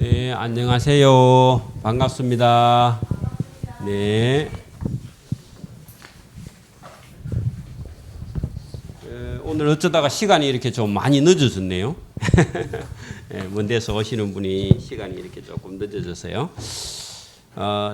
네, 안녕하세요. 반갑습니다. 네. 오늘 어쩌다가 시간이 이렇게 좀 많이 늦어졌네요. 네, 먼 데서 오시는 분이 시간이 이렇게 조금 늦어졌어요.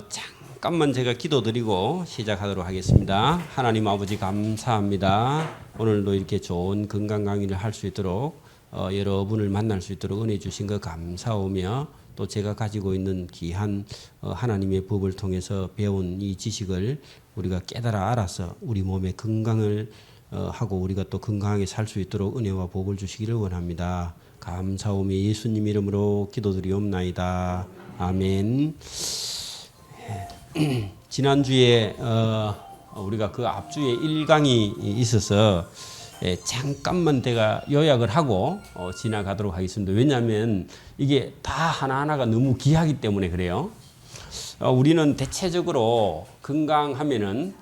잠깐만 제가 기도드리고 시작하도록 하겠습니다. 하나님 아버지 감사합니다. 오늘도 이렇게 좋은 건강 강의를 할 수 있도록 여러분을 만날 수 있도록 은혜 주신 것 감사하며 또 제가 가지고 있는 귀한 하나님의 법을 통해서 배운 이 지식을 우리가 깨달아 알아서 우리 몸의 건강을 하고 우리가 또 건강하게 살 수 있도록 은혜와 복을 주시기를 원합니다. 감사하며 예수님 이름으로 기도드리옵나이다. 아멘. 지난주에 우리가 그 앞주에 1강이 있어서 잠깐만 제가 요약을 하고 지나가도록 하겠습니다. 왜냐하면 이게 다 하나하나가 너무 귀하기 때문에 그래요. 우리는 대체적으로 건강하면은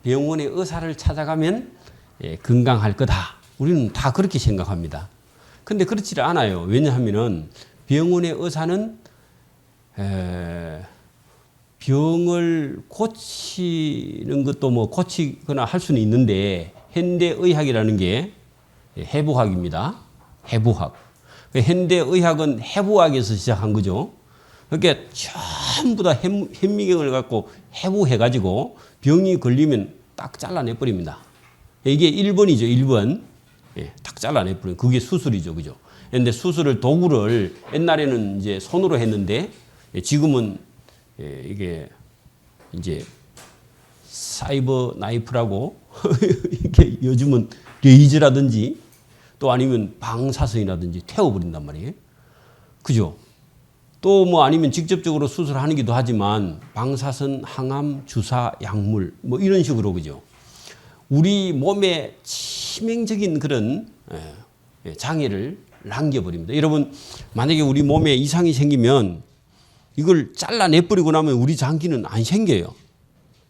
병원의 의사를 찾아가면 건강할 거다. 우리는 다 그렇게 생각합니다. 근데 그렇지 않아요. 왜냐하면은 병원의 의사는 병을 고치는 것도 뭐 고치거나 할 수는 있는데 현대의학이라는 게 해부학입니다. 해부학. 현대의학은 해부학에서 시작한 거죠. 그러니까 전부 다 현미경을 갖고 해부해가지고 병이 걸리면 딱 잘라내버립니다. 이게 1번이죠. 1번. 딱 잘라내버려요. 그게 수술이죠. 그죠? 그런데 수술을 도구를 옛날에는 이제 손으로 했는데 지금은 이게 이제 사이버 나이프라고 이렇게 요즘은 레이저라든지 또 아니면 방사선이라든지 태워버린단 말이에요. 그죠? 또 뭐 아니면 직접적으로 수술하기도 하지만 방사선, 항암, 주사, 약물 뭐 이런 식으로 그죠? 우리 몸에 치명적인 그런 장애를 남겨버립니다. 여러분 만약에 우리 몸에 이상이 생기면 이걸 잘라내버리고 나면 우리 장기는 안 생겨요.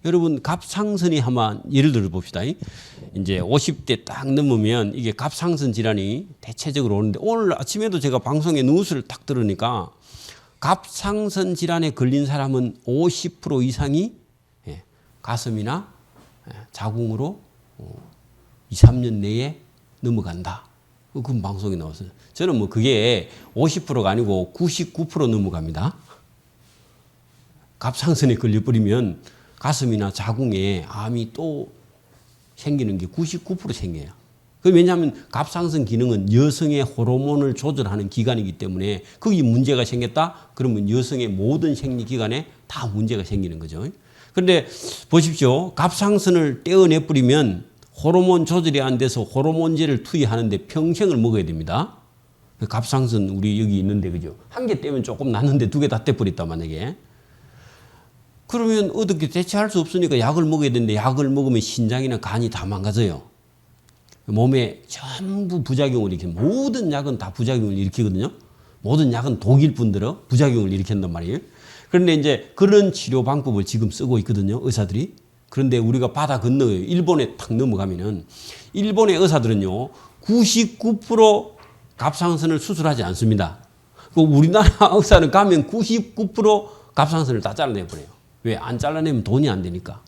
여러분 갑상선이 한번 예를 들어 봅시다. 이제 50대 딱 넘으면 이게 갑상선 질환이 대체적으로 오는데 오늘 아침에도 제가 방송에 뉴스를 딱 들으니까 갑상선 질환에 걸린 사람은 50% 이상이 가슴이나 자궁으로 2, 3년 내에 넘어간다. 그건 방송에 나왔어요. 저는 뭐 그게 50%가 아니고 99% 넘어갑니다. 갑상선에 걸려버리면 가슴이나 자궁에 암이 또 생기는 게 99% 생겨요. 왜냐하면 갑상선 기능은 여성의 호르몬을 조절하는 기관이기 때문에 거기 문제가 생겼다? 그러면 여성의 모든 생리기관에 다 문제가 생기는 거죠. 그런데 보십시오. 갑상선을 떼어내버리면 호르몬 조절이 안 돼서 호르몬제를 투여하는데 평생을 먹어야 됩니다. 갑상선 우리 여기 있는데 그죠? 한 개 떼면 조금 낫는데 두 개 다 떼버렸다 만약에. 그러면 어떻게 대체할 수 없으니까 약을 먹어야 되는데 약을 먹으면 신장이나 간이 다 망가져요. 몸에 전부 부작용을 일으키는 모든 약은 다 부작용을 일으키거든요. 모든 약은 독일 뿐더러 부작용을 일으킨단 말이에요. 그런데 이제 그런 치료 방법을 지금 쓰고 있거든요. 의사들이. 그런데 우리가 바다 건너요. 일본에 탁 넘어가면은 일본의 의사들은요. 99% 갑상선을 수술하지 않습니다. 우리나라 의사는 가면 99% 갑상선을 다 잘라내버려요. 왜? 안 잘라내면 돈이 안 되니까.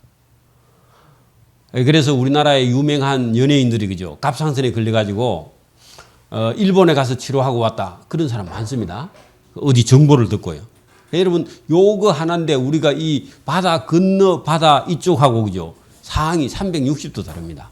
그래서 우리나라의 유명한 연예인들이 그죠? 갑상선에 걸려가지고 일본에 가서 치료하고 왔다. 그런 사람 많습니다. 어디 정보를 듣고요. 여러분 요거 하나인데 우리가 이 바다 건너 바다 이쪽하고 그죠? 상황이 360도 다릅니다.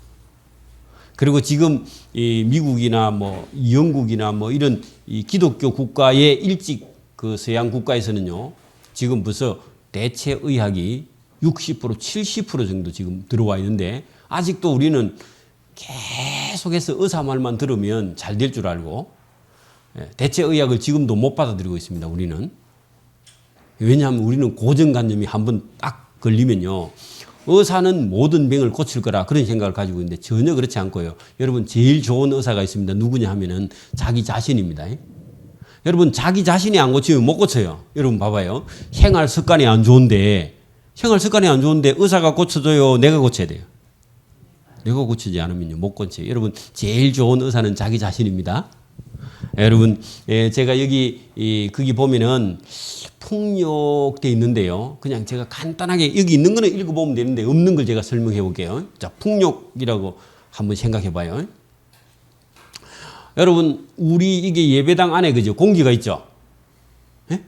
그리고 지금 이 미국이나 뭐 영국이나 뭐 이런 이 기독교 국가의 일찍 그 서양 국가에서는요. 지금 벌써 대체 의학이 60% 70% 정도 지금 들어와 있는데 아직도 우리는 계속해서 의사 말만 들으면 잘 될 줄 알고 대체 의학을 지금도 못 받아들이고 있습니다. 우리는. 왜냐하면 우리는 고정관념이 한번 딱 걸리면요. 의사는 모든 병을 고칠 거라 그런 생각을 가지고 있는데 전혀 그렇지 않고요. 여러분 제일 좋은 의사가 있습니다. 누구냐 하면은 자기 자신입니다. 여러분 자기 자신이 안 고치면 못 고쳐요. 여러분 봐봐요. 생활 습관이 안 좋은데 의사가 고쳐줘요? 내가 고쳐야 돼요? 내가 고치지 않으면요 못 고쳐요. 여러분 제일 좋은 의사는 자기 자신입니다. 여러분, 제가 여기 거기 보면은 풍력돼 있는데요. 그냥 제가 간단하게 여기 있는 거는 읽어보면 되는데 없는 걸 제가 설명해 볼게요. 자, 풍력이라고 한번 생각해 봐요. 여러분, 우리 이게 예배당 안에 그죠? 공기가 있죠? 예?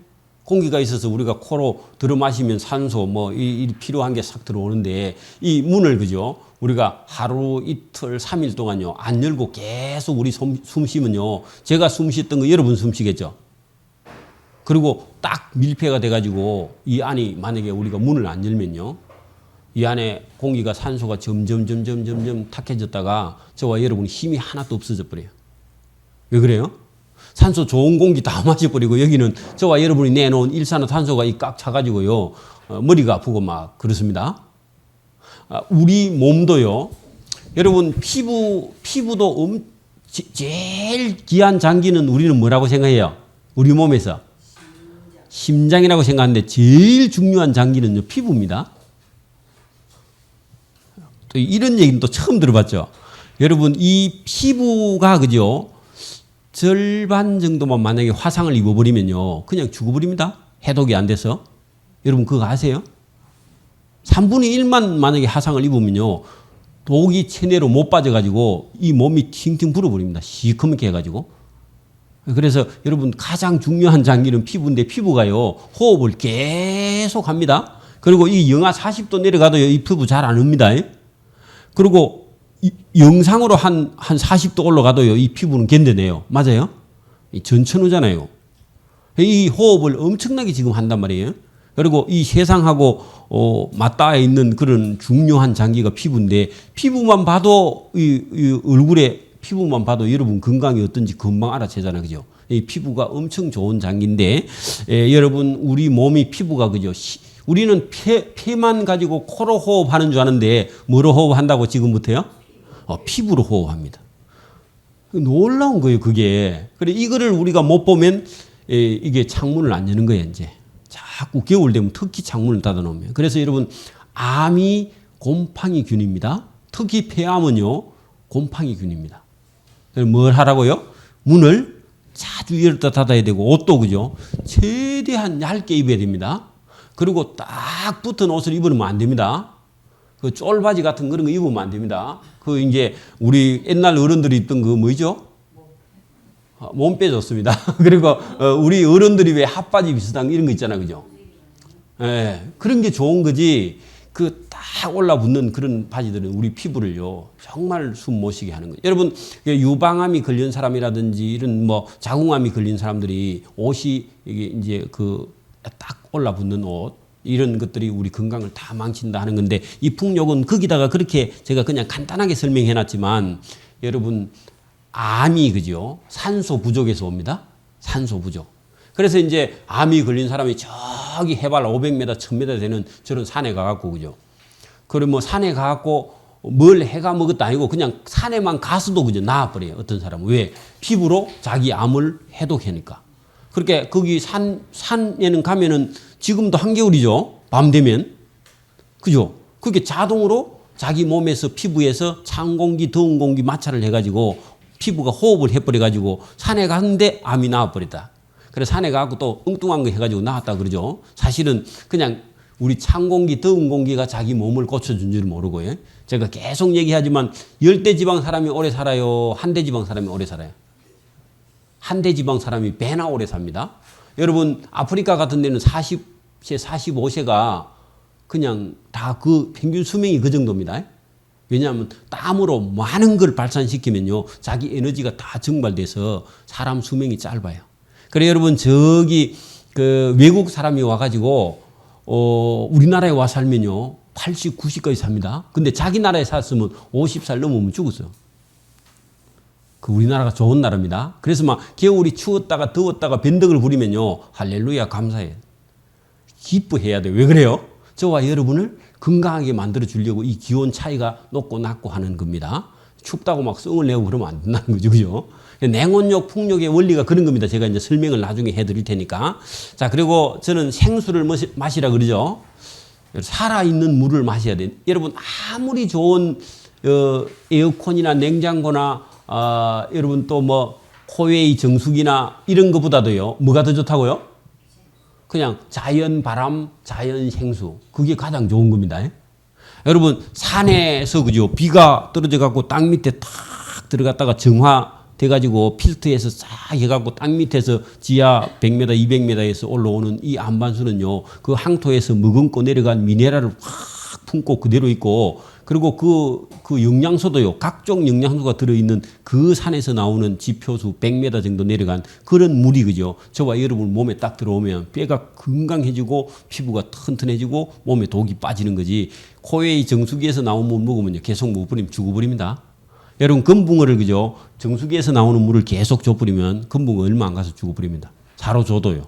공기가 있어서 우리가 코로 들어 마시면 산소 이 필요한 게 싹 들어오는데 이 문을 그죠? 우리가 하루 이틀 3일 동안요 안 열고 계속 우리 숨 쉬면요 제가 숨 쉬었던 거 여러분 숨 쉬겠죠? 그리고 딱 밀폐가 돼가지고 이 안이 만약에 우리가 문을 안 열면요 이 안에 공기가 산소가 점점 탁해졌다가 저와 여러분 힘이 하나도 없어져 버려요. 왜 그래요? 산소 좋은 공기 다 마셔버리고 여기는 저와 여러분이 내놓은 일산화탄소가 꽉 차가지고요 머리가 아프고 막 그렇습니다. 우리 몸도요 여러분 피부도 제일 귀한 장기는 우리는 뭐라고 생각해요? 우리 몸에서 심장이라고 생각하는데 제일 중요한 장기는요 피부입니다. 또 이런 얘기는 또 처음 들어봤죠. 여러분 이 피부가 그죠? 절반 정도만 만약에 화상을 입어버리면요 그냥 죽어버립니다. 해독이 안 돼서. 여러분 그거 아세요? 3분의 1만 만약에 화상을 입으면요 독이 체내로 못 빠져가지고 이 몸이 팅팅 불어버립니다. 시커멓게 해가지고. 그래서 여러분 가장 중요한 장기는 피부인데 피부가요 호흡을 계속 합니다. 그리고 이 영하 40도 내려가도 이 피부 잘 안 옵니다. 그리고 영상으로 한 40도 올라가도요 이 피부는 견뎌내요. 맞아요? 전천후잖아요. 이 호흡을 엄청나게 지금 한단 말이에요. 그리고 이 세상하고 맞닿아 있는 그런 중요한 장기가 피부인데 피부만 봐도 이 얼굴에 피부만 봐도 여러분 건강이 어떤지 금방 알아채잖아요. 그죠? 이 피부가 엄청 좋은 장기인데 여러분 우리 몸이 피부가 그죠? 우리는 폐만 가지고 코로 호흡하는 줄 아는데 뭐로 호흡한다고 지금부터요? 피부로 호흡합니다. 놀라운 거예요, 그게. 그래 이거를 우리가 못 보면 이게 창문을 안 여는 거예요, 이제. 자꾸 겨울 되면 특히 창문을 닫아 놓으면. 그래서 여러분 암이 곰팡이균입니다. 특히 폐암은요 곰팡이균입니다. 뭘 하라고요? 문을 자주 열었다 닫아야 되고 옷도 그죠? 최대한 얇게 입어야 됩니다. 그리고 딱 붙은 옷을 입으면 안 됩니다. 그 쫄바지 같은 그런 거 입으면 안 됩니다. 그 이제 우리 옛날 어른들이 입던 그 뭐죠? 몸 빼줬습니다. 그리고 우리 어른들이 왜 핫바지 비슷한 이런 거 있잖아요, 그죠? 예, 그런 게 좋은 거지. 그 딱 올라붙는 그런 바지들은 우리 피부를요 정말 숨 못 쉬게 하는 거예요. 여러분 유방암이 걸린 사람이라든지 이런 뭐 자궁암이 걸린 사람들이 옷이 이게 이제 그 딱 올라붙는 옷 이런 것들이 우리 건강을 다 망친다 하는 건데 이 풍력은 거기다가 그렇게 제가 그냥 간단하게 설명해 놨지만 여러분 암이 그죠? 산소 부족에서 옵니다. 산소 부족. 그래서 이제 암이 걸린 사람이 저기 해발 500m, 1000m 되는 저런 산에 가갖고 그죠? 그럼 뭐 산에 가갖고 뭘 해가 먹었다 아니고 그냥 산에만 가서도 그죠? 나아버려요. 어떤 사람은. 왜? 피부로 자기 암을 해독하니까. 그렇게 거기 산에는 가면은 지금도 한겨울이죠. 밤 되면. 그죠? 그게 자동으로 자기 몸에서 피부에서 찬 공기, 더운 공기 마찰을 해가지고 피부가 호흡을 해버려가지고 산에 갔는데 암이 나와버렸다. 그래서 산에 가고 또 엉뚱한 거 해가지고 나왔다 그러죠. 사실은 그냥 우리 찬 공기, 더운 공기가 자기 몸을 고쳐준 줄 모르고요. 제가 계속 얘기하지만 열대지방 사람이 오래 살아요. 한대지방 사람이 오래 살아요. 한대지방 사람이 배나 오래 삽니다. 여러분 아프리카 같은 데는 40세, 45세가 그냥 다 그 평균 수명이 그 정도입니다. 왜냐하면 땀으로 많은 걸 발산시키면요 자기 에너지가 다 증발돼서 사람 수명이 짧아요. 그래 여러분 저기 그 외국 사람이 와가지고 우리나라에 와 살면요 80, 90까지 삽니다. 근데 자기 나라에 살았으면 50살 넘으면 죽었어요. 그 우리나라가 좋은 나라입니다. 그래서 막 겨울이 추웠다가 더웠다가 변덕을 부리면요 할렐루야 감사해. 기뻐해야 돼요. 왜 그래요? 저와 여러분을 건강하게 만들어 주려고 이 기온 차이가 높고 낮고 하는 겁니다. 춥다고 막 성을 내고 그러면 안 된다는 거죠. 그죠? 냉온욕, 풍욕의 원리가 그런 겁니다. 제가 이제 설명을 나중에 해 드릴 테니까. 자, 그리고 저는 생수를 마시라 그러죠. 살아있는 물을 마셔야 돼요. 여러분, 아무리 좋은 에어컨이나 냉장고나 여러분 또 뭐 호웨이 정수기나 이런 것보다도요. 뭐가 더 좋다고요? 그냥 자연 바람, 자연 생수. 그게 가장 좋은 겁니다. 여러분 산에서 그죠? 비가 떨어져 갖고 땅 밑에 탁 들어갔다가 정화돼 가지고 필터에서 싹 해갖고 땅 밑에서 지하 100m, 200m에서 올라오는 이 안반수는요. 그 항토에서 머금고 내려간 미네랄을 확 품고 그대로 있고, 그리고 그 영양소도요. 각종 영양소가 들어있는 그 산에서 나오는 지표수 100m 정도 내려간 그런 물이 그죠. 저와 여러분 몸에 딱 들어오면 뼈가 건강해지고 피부가 튼튼해지고 몸에 독이 빠지는 거지. 코웨이 정수기에서 나온 물 먹으면요. 계속 못 버리면 죽어버립니다. 여러분 금붕어를 그죠. 정수기에서 나오는 물을 계속 줘버리면 금붕어 얼마 안 가서 죽어버립니다. 사로 줘도요.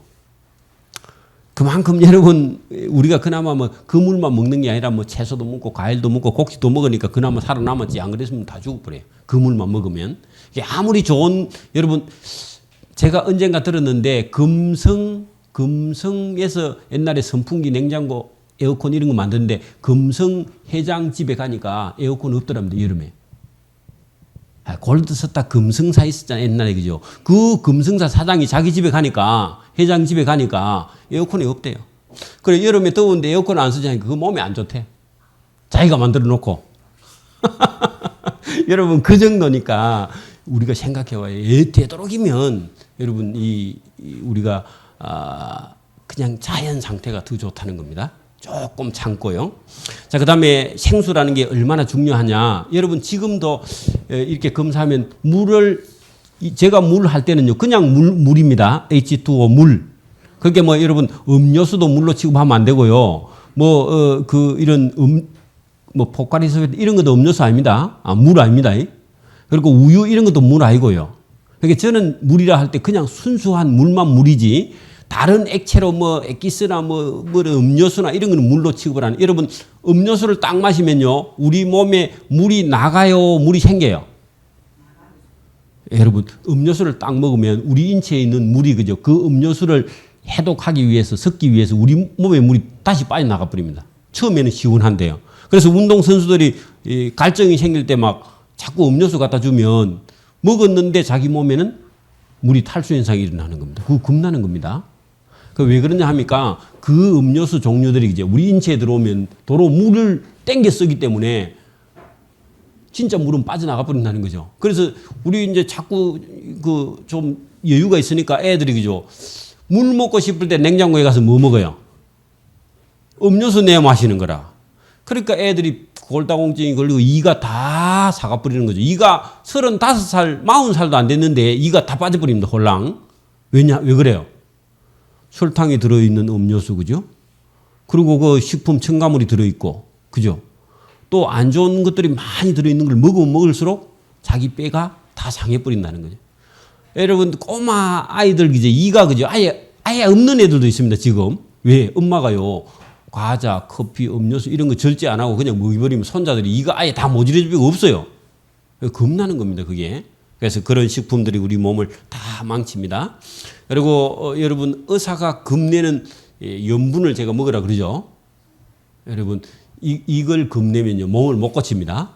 그만큼 여러분 우리가 그나마 뭐 그 물만 먹는 게 아니라 뭐 채소도 먹고 과일도 먹고 고기도 먹으니까 그나마 살아남았지. 안 그랬으면 다 죽어버려요. 그 물만 먹으면. 이게 아무리 좋은, 여러분 제가 언젠가 들었는데 금성에서 옛날에 선풍기, 냉장고, 에어컨 이런 거 만드는데 금성 회장 집에 가니까 에어컨 없더랍니다. 여름에. 골드스타 금성사 있었잖아요. 옛날에 그죠. 그 금성사 사장이 자기 집에 가니까, 회장 집에 가니까 에어컨이 없대요. 그래 여름에 더운데 에어컨 안 쓰자니까 그 몸에 안 좋대. 자기가 만들어 놓고. 여러분 그 정도니까 우리가 생각해 봐요. 되도록이면 여러분 우리가 그냥 자연 상태가 더 좋다는 겁니다. 조금 참고요. 자, 그 다음에 생수라는 게 얼마나 중요하냐. 여러분 지금도 이렇게 검사하면 물을, 제가 물 할 때는요, 그냥 물입니다. H2O 물. 그게 뭐 여러분 음료수도 물로 취급하면 안 되고요. 이런 뭐 포카리 스웨트 이런 것도 음료수 아닙니다. 물 아닙니다. 그리고 우유 이런 것도 물 아니고요. 그러니까 저는 물이라 할 때 그냥 순수한 물만 물이지, 다른 액체로 뭐 액기스나 뭐 음료수나 이런 거는 물로 취급을 하는. 여러분 음료수를 딱 마시면요 우리 몸에 물이 나가요, 물이 생겨요? 여러분 음료수를 딱 먹으면 우리 인체에 있는 물이 그죠, 그 음료수를 해독하기 위해서, 섞기 위해서 우리 몸에 물이 다시 빠져나가 버립니다. 처음에는 시원한데요. 그래서 운동선수들이 갈증이 생길 때 막 자꾸 음료수 갖다 주면 먹었는데 자기 몸에는 물이 탈수 현상이 일어나는 겁니다. 그거 겁나는 겁니다. 왜 그러냐 합니까? 그 음료수 종류들이 이제 우리 인체에 들어오면 도로 물을 땡겨 쓰기 때문에 진짜 물은 빠져나가 버린다는 거죠. 그래서 우리 이제 자꾸 좀 여유가 있으니까 애들이 그죠, 물 먹고 싶을 때 냉장고에 가서 뭐 먹어요? 음료수 내 마시는 거라. 그러니까 애들이 골다공증이 걸리고 이가 다 사가버리는 거죠. 이가 35살, 40살도 안 됐는데 이가 다 빠져버립니다. 홀랑. 왜 그래요? 설탕이 들어있는 음료수, 그죠? 그리고 그 식품 첨가물이 들어있고, 그죠? 또 안 좋은 것들이 많이 들어있는 걸 먹으면 먹을수록 자기 뼈가 다 상해버린다는 거죠. 여러분, 꼬마 아이들, 그죠? 이가, 그죠? 아예 없는 애들도 있습니다, 지금. 왜? 엄마가요, 과자, 커피, 음료수 이런 거 절제 안 하고 그냥 먹여버리면 손자들이 이가 아예 다 모질해질 필요가 없어요. 겁나는 겁니다, 그게. 그래서 그런 식품들이 우리 몸을 다 망칩니다. 그리고 여러분 의사가 겁내는 염분을 제가 먹으라 그러죠. 여러분 이걸 겁내면요 몸을 못 고칩니다.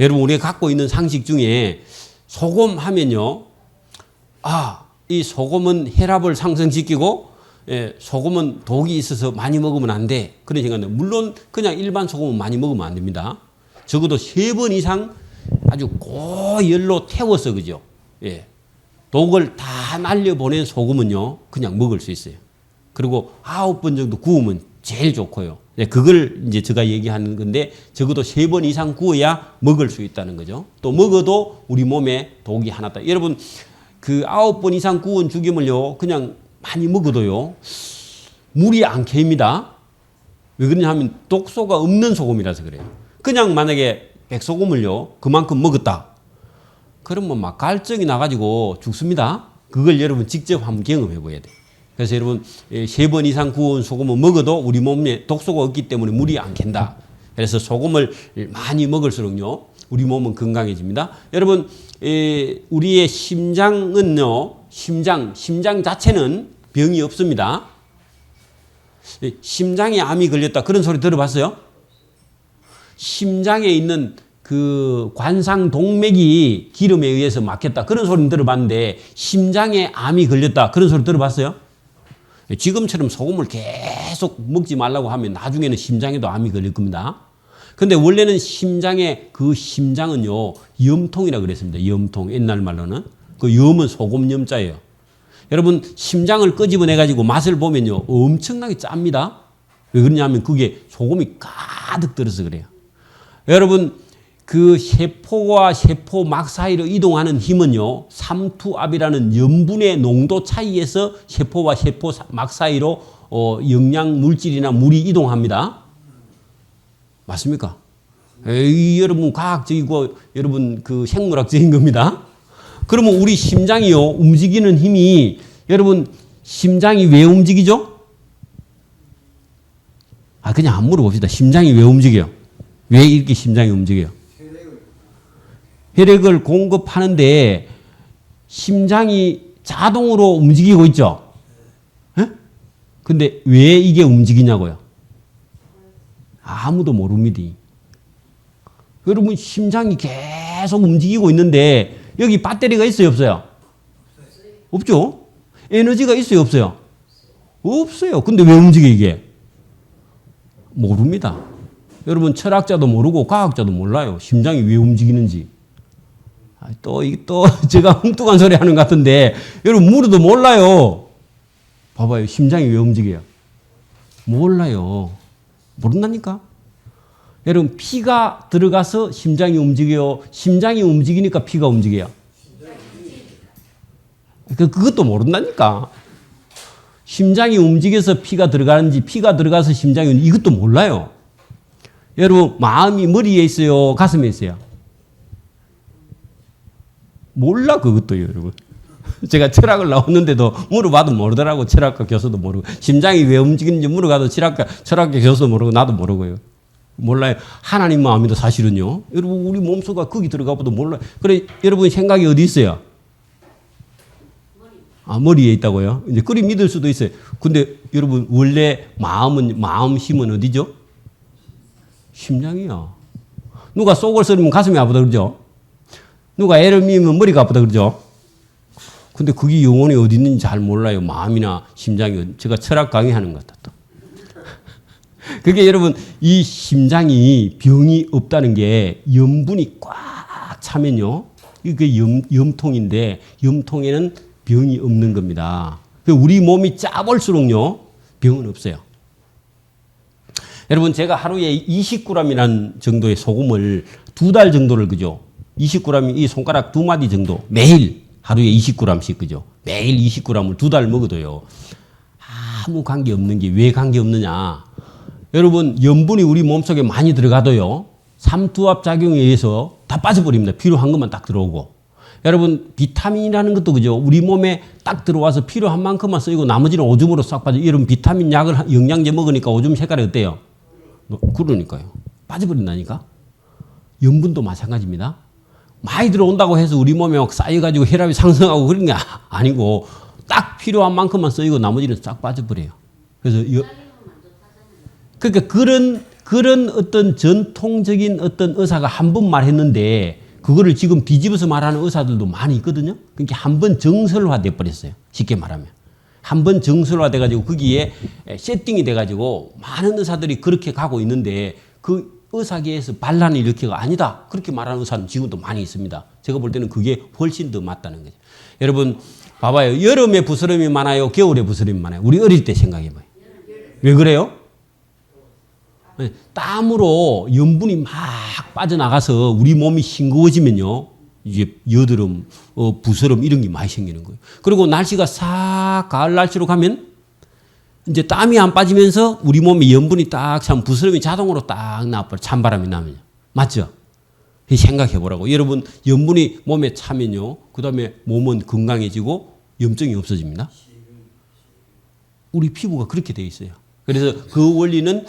여러분 우리가 갖고 있는 상식 중에 소금 하면요, 이 소금은 혈압을 상승시키고 소금은 독이 있어서 많이 먹으면 안 돼. 그런 생각인데 물론 그냥 일반 소금은 많이 먹으면 안 됩니다. 적어도 3번 이상 아주 고열로 태워서 그죠. 독을 다 날려보낸 소금은요 그냥 먹을 수 있어요. 그리고 9번 정도 구우면 제일 좋고요. 그걸 이제 제가 얘기하는 건데 적어도 3번 이상 구워야 먹을 수 있다는 거죠. 또 먹어도 우리 몸에 독이 하나 다. 여러분 그 9번 이상 구운 죽임을요 그냥 많이 먹어도요 물이 안 캐입니다. 왜 그러냐 하면 독소가 없는 소금이라서 그래요. 그냥 만약에 백소금을요 그만큼 먹었다 그러면 막 갈증이 나가지고 죽습니다. 그걸 여러분 직접 한번 경험해 봐야 돼요. 그래서 여러분 3번 이상 구운 소금을 먹어도 우리 몸에 독소가 없기 때문에 물이 안 캔다. 그래서 소금을 많이 먹을수록요 우리 몸은 건강해집니다. 여러분 우리의 심장은요 심장 자체는 병이 없습니다. 심장에 암이 걸렸다 그런 소리 들어봤어요? 심장에 있는 그 관상 동맥이 기름에 의해서 막혔다. 그런 소리는 들어봤는데 심장에 암이 걸렸다. 그런 소리 들어봤어요? 지금처럼 소금을 계속 먹지 말라고 하면 나중에는 심장에도 암이 걸릴 겁니다. 근데 원래는 심장은요, 염통이라 그랬습니다. 염통. 옛날 말로는. 그 염은 소금 염자예요. 여러분, 심장을 끄집어내가지고 맛을 보면요, 엄청나게 짭니다. 왜 그러냐면 그게 소금이 가득 들어서 그래요. 여러분, 그 세포와 세포막 사이로 이동하는 힘은요, 삼투압이라는 염분의 농도 차이에서 세포와 세포막 사이로 영양 물질이나 물이 이동합니다. 맞습니까? 여러분 과학적이고 여러분 그 생물학적인 겁니다. 그러면 우리 심장이요, 움직이는 힘이, 여러분 심장이 왜 움직이죠? 그냥 안 물어봅시다. 심장이 왜 움직여요? 왜 이렇게 심장이 움직여요? 혈액을 공급하는데 심장이 자동으로 움직이고 있죠? 근데 왜 이게 움직이냐고요? 아무도 모릅니다. 여러분, 심장이 계속 움직이고 있는데 여기 배터리가 있어요, 없어요? 없죠? 에너지가 있어요, 없어요? 없어요. 근데 왜 움직여요, 이게? 모릅니다. 여러분, 철학자도 모르고 과학자도 몰라요. 심장이 왜 움직이는지. 또 제가 엉뚱한 소리 하는 것 같은데, 여러분, 물어도 몰라요. 봐봐요. 심장이 왜 움직여요? 몰라요. 모른다니까? 여러분, 피가 들어가서 심장이 움직여요? 심장이 움직이니까 피가 움직여요? 그것도 모른다니까? 심장이 움직여서 피가 들어가는지, 피가 들어가서 심장이, 이것도 몰라요. 여러분, 마음이 머리에 있어요? 가슴에 있어요? 몰라, 그것도요, 여러분. 제가 철학을 나왔는데도 물어봐도 모르더라고. 철학과 교수도 모르고. 심장이 왜 움직이는지 물어봐도 철학과 교수도 모르고 나도 모르고요. 몰라요. 하나님만 압니다, 사실은요. 여러분, 우리 몸속에 거기 들어가봐도 몰라요. 그래, 여러분 생각이 어디 있어요? 머리에 있다고요? 이제 그리 믿을 수도 있어요. 근데 여러분, 원래 마음 힘은 어디죠? 심장이야. 누가 속을 썰으면 가슴이 아프다 그러죠? 누가 애를 미우면 머리가 아프다 그러죠? 근데 그게 영혼이 어디 있는지 잘 몰라요. 마음이나 심장이. 제가 철학 강의하는 것 같다. 그게 여러분, 이 심장이 병이 없다는 게 염분이 꽉 차면요. 이게 염통인데 염통에는 병이 없는 겁니다. 우리 몸이 짜볼수록요, 병은 없어요. 여러분, 제가 하루에 20g이라는 정도의 소금을 2달 정도를 그죠? 20g이 이 손가락 2마디 정도 매일 하루에 20g씩 그죠? 매일 20g을 2달 먹어도요. 아무 관계 없는 게 왜 관계 없느냐? 여러분, 염분이 우리 몸속에 많이 들어가도요, 삼투압 작용에 의해서 다 빠져버립니다. 필요한 것만 딱 들어오고. 여러분, 비타민이라는 것도 그죠? 우리 몸에 딱 들어와서 필요한 만큼만 쓰이고 나머지는 오줌으로 싹 빠져. 여러분, 비타민 약을 영양제 먹으니까 오줌 색깔이 어때요? 그러니까요. 빠져버린다니까? 염분도 마찬가지입니다. 많이 들어온다고 해서 우리 몸에 막 쌓여가지고 혈압이 상승하고 그런 게 아니고 딱 필요한 만큼만 쓰이고 나머지는 싹 빠져버려요. 그래서 그러니까 그런 어떤 전통적인 어떤 의사가 한 번 말했는데 그거를 지금 뒤집어서 말하는 의사들도 많이 있거든요. 그러니까 한 번 정설화돼 버렸어요. 쉽게 말하면. 한 번 정설화돼 가지고 거기에 세팅이 돼 가지고 많은 의사들이 그렇게 가고 있는데 그 의사계에서 반란을 일으키가 아니다. 그렇게 말하는 의사는 지금도 많이 있습니다. 제가 볼 때는 그게 훨씬 더 맞다는 거죠. 여러분 봐봐요. 여름에 부스럼이 많아요? 겨울에 부스럼이 많아요? 우리 어릴 때 생각해봐요. 왜 그래요? 땀으로 염분이 막 빠져나가서 우리 몸이 싱거워지면요. 이제 여드름, 부스럼 이런 게 많이 생기는 거예요. 그리고 날씨가 싹 가을 날씨로 가면 이제 땀이 안 빠지면서 우리 몸에 염분이 딱 차면 부스럼이 자동으로 딱 나와버려. 찬바람이 나면요. 맞죠? 생각해 보라고. 여러분, 염분이 몸에 차면요. 그 다음에 몸은 건강해지고 염증이 없어집니다. 우리 피부가 그렇게 돼 있어요. 그래서 그 원리는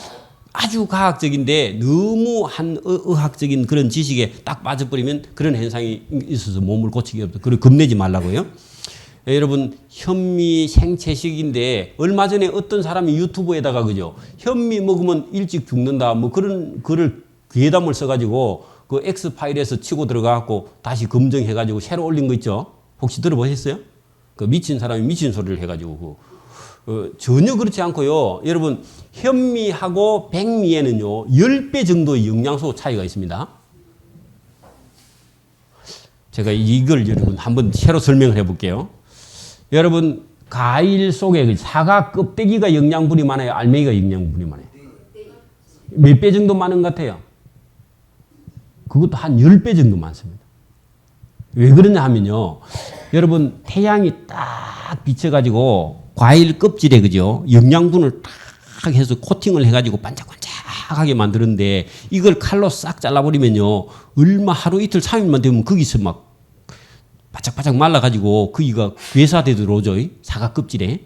아주 과학적인데 너무 한 의학적인 그런 지식에 딱 빠져버리면 그런 현상이 있어서 몸을 고치기 어렵다. 그걸 겁내지 말라고요. 여러분, 현미 생채식인데 얼마 전에 어떤 사람이 유튜브에다가 그죠? 현미 먹으면 일찍 죽는다. 뭐 그런 글을 괴담을 써가지고 그 X파일에서 치고 들어가갖고 다시 검증해가지고 새로 올린 거 있죠? 혹시 들어보셨어요? 그 미친 사람이 미친 소리를 해가지고 전혀 그렇지 않고요. 여러분 현미하고 백미에는요 10배 정도의 영양소 차이가 있습니다. 제가 이걸 여러분 한번 새로 설명을 해볼게요. 여러분 과일 속에 사과 껍데기가 영양분이 많아요? 알맹이가 영양분이 많아요? 몇 배 정도 많은 것 같아요? 그것도 한 10배 정도 많습니다. 왜 그러냐 하면요. 여러분 태양이 딱 비쳐가지고 과일 껍질에 그죠? 영양분을 딱 해서 코팅을 해가지고 반짝반짝하게 만드는데 이걸 칼로 싹 잘라버리면요. 얼마 하루 이틀 3일만 되면 거기서 막 바짝바짝 말라가지고 거기가 괴사돼 들어오죠. 사과 껍질에.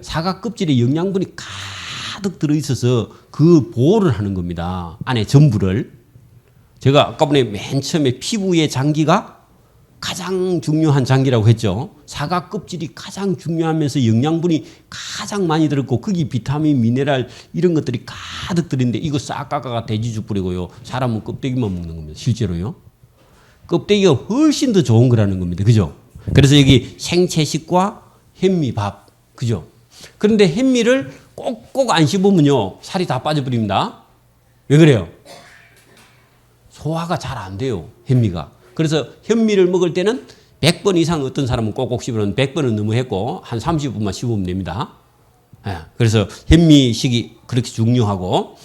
사과 껍질에 영양분이 가득 들어있어서 그 보호를 하는 겁니다. 안에 전부를. 제가 아까번에 맨 처음에 피부의 장기가 가장 중요한 장기라고 했죠. 사과 껍질이 가장 중요하면서 영양분이 가장 많이 들었고 거기 비타민, 미네랄 이런 것들이 가득 들었는데 이거 싹 깎아가 돼지죽 뿌리고요. 사람은 껍데기만 먹는 겁니다. 실제로요. 껍데기가 훨씬 더 좋은 거라는 겁니다. 그죠? 그래서 여기 생채식과 현미밥. 그죠? 그런데 현미를 꼭꼭 안 씹으면요. 살이 다 빠져버립니다. 왜 그래요? 소화가 잘 안 돼요. 현미가. 그래서 현미를 먹을 때는 100번 이상 어떤 사람은 꼭꼭 씹으면 100번은 너무 했고 한 30분만 씹으면 됩니다. 그래서 현미식이 그렇게 중요하고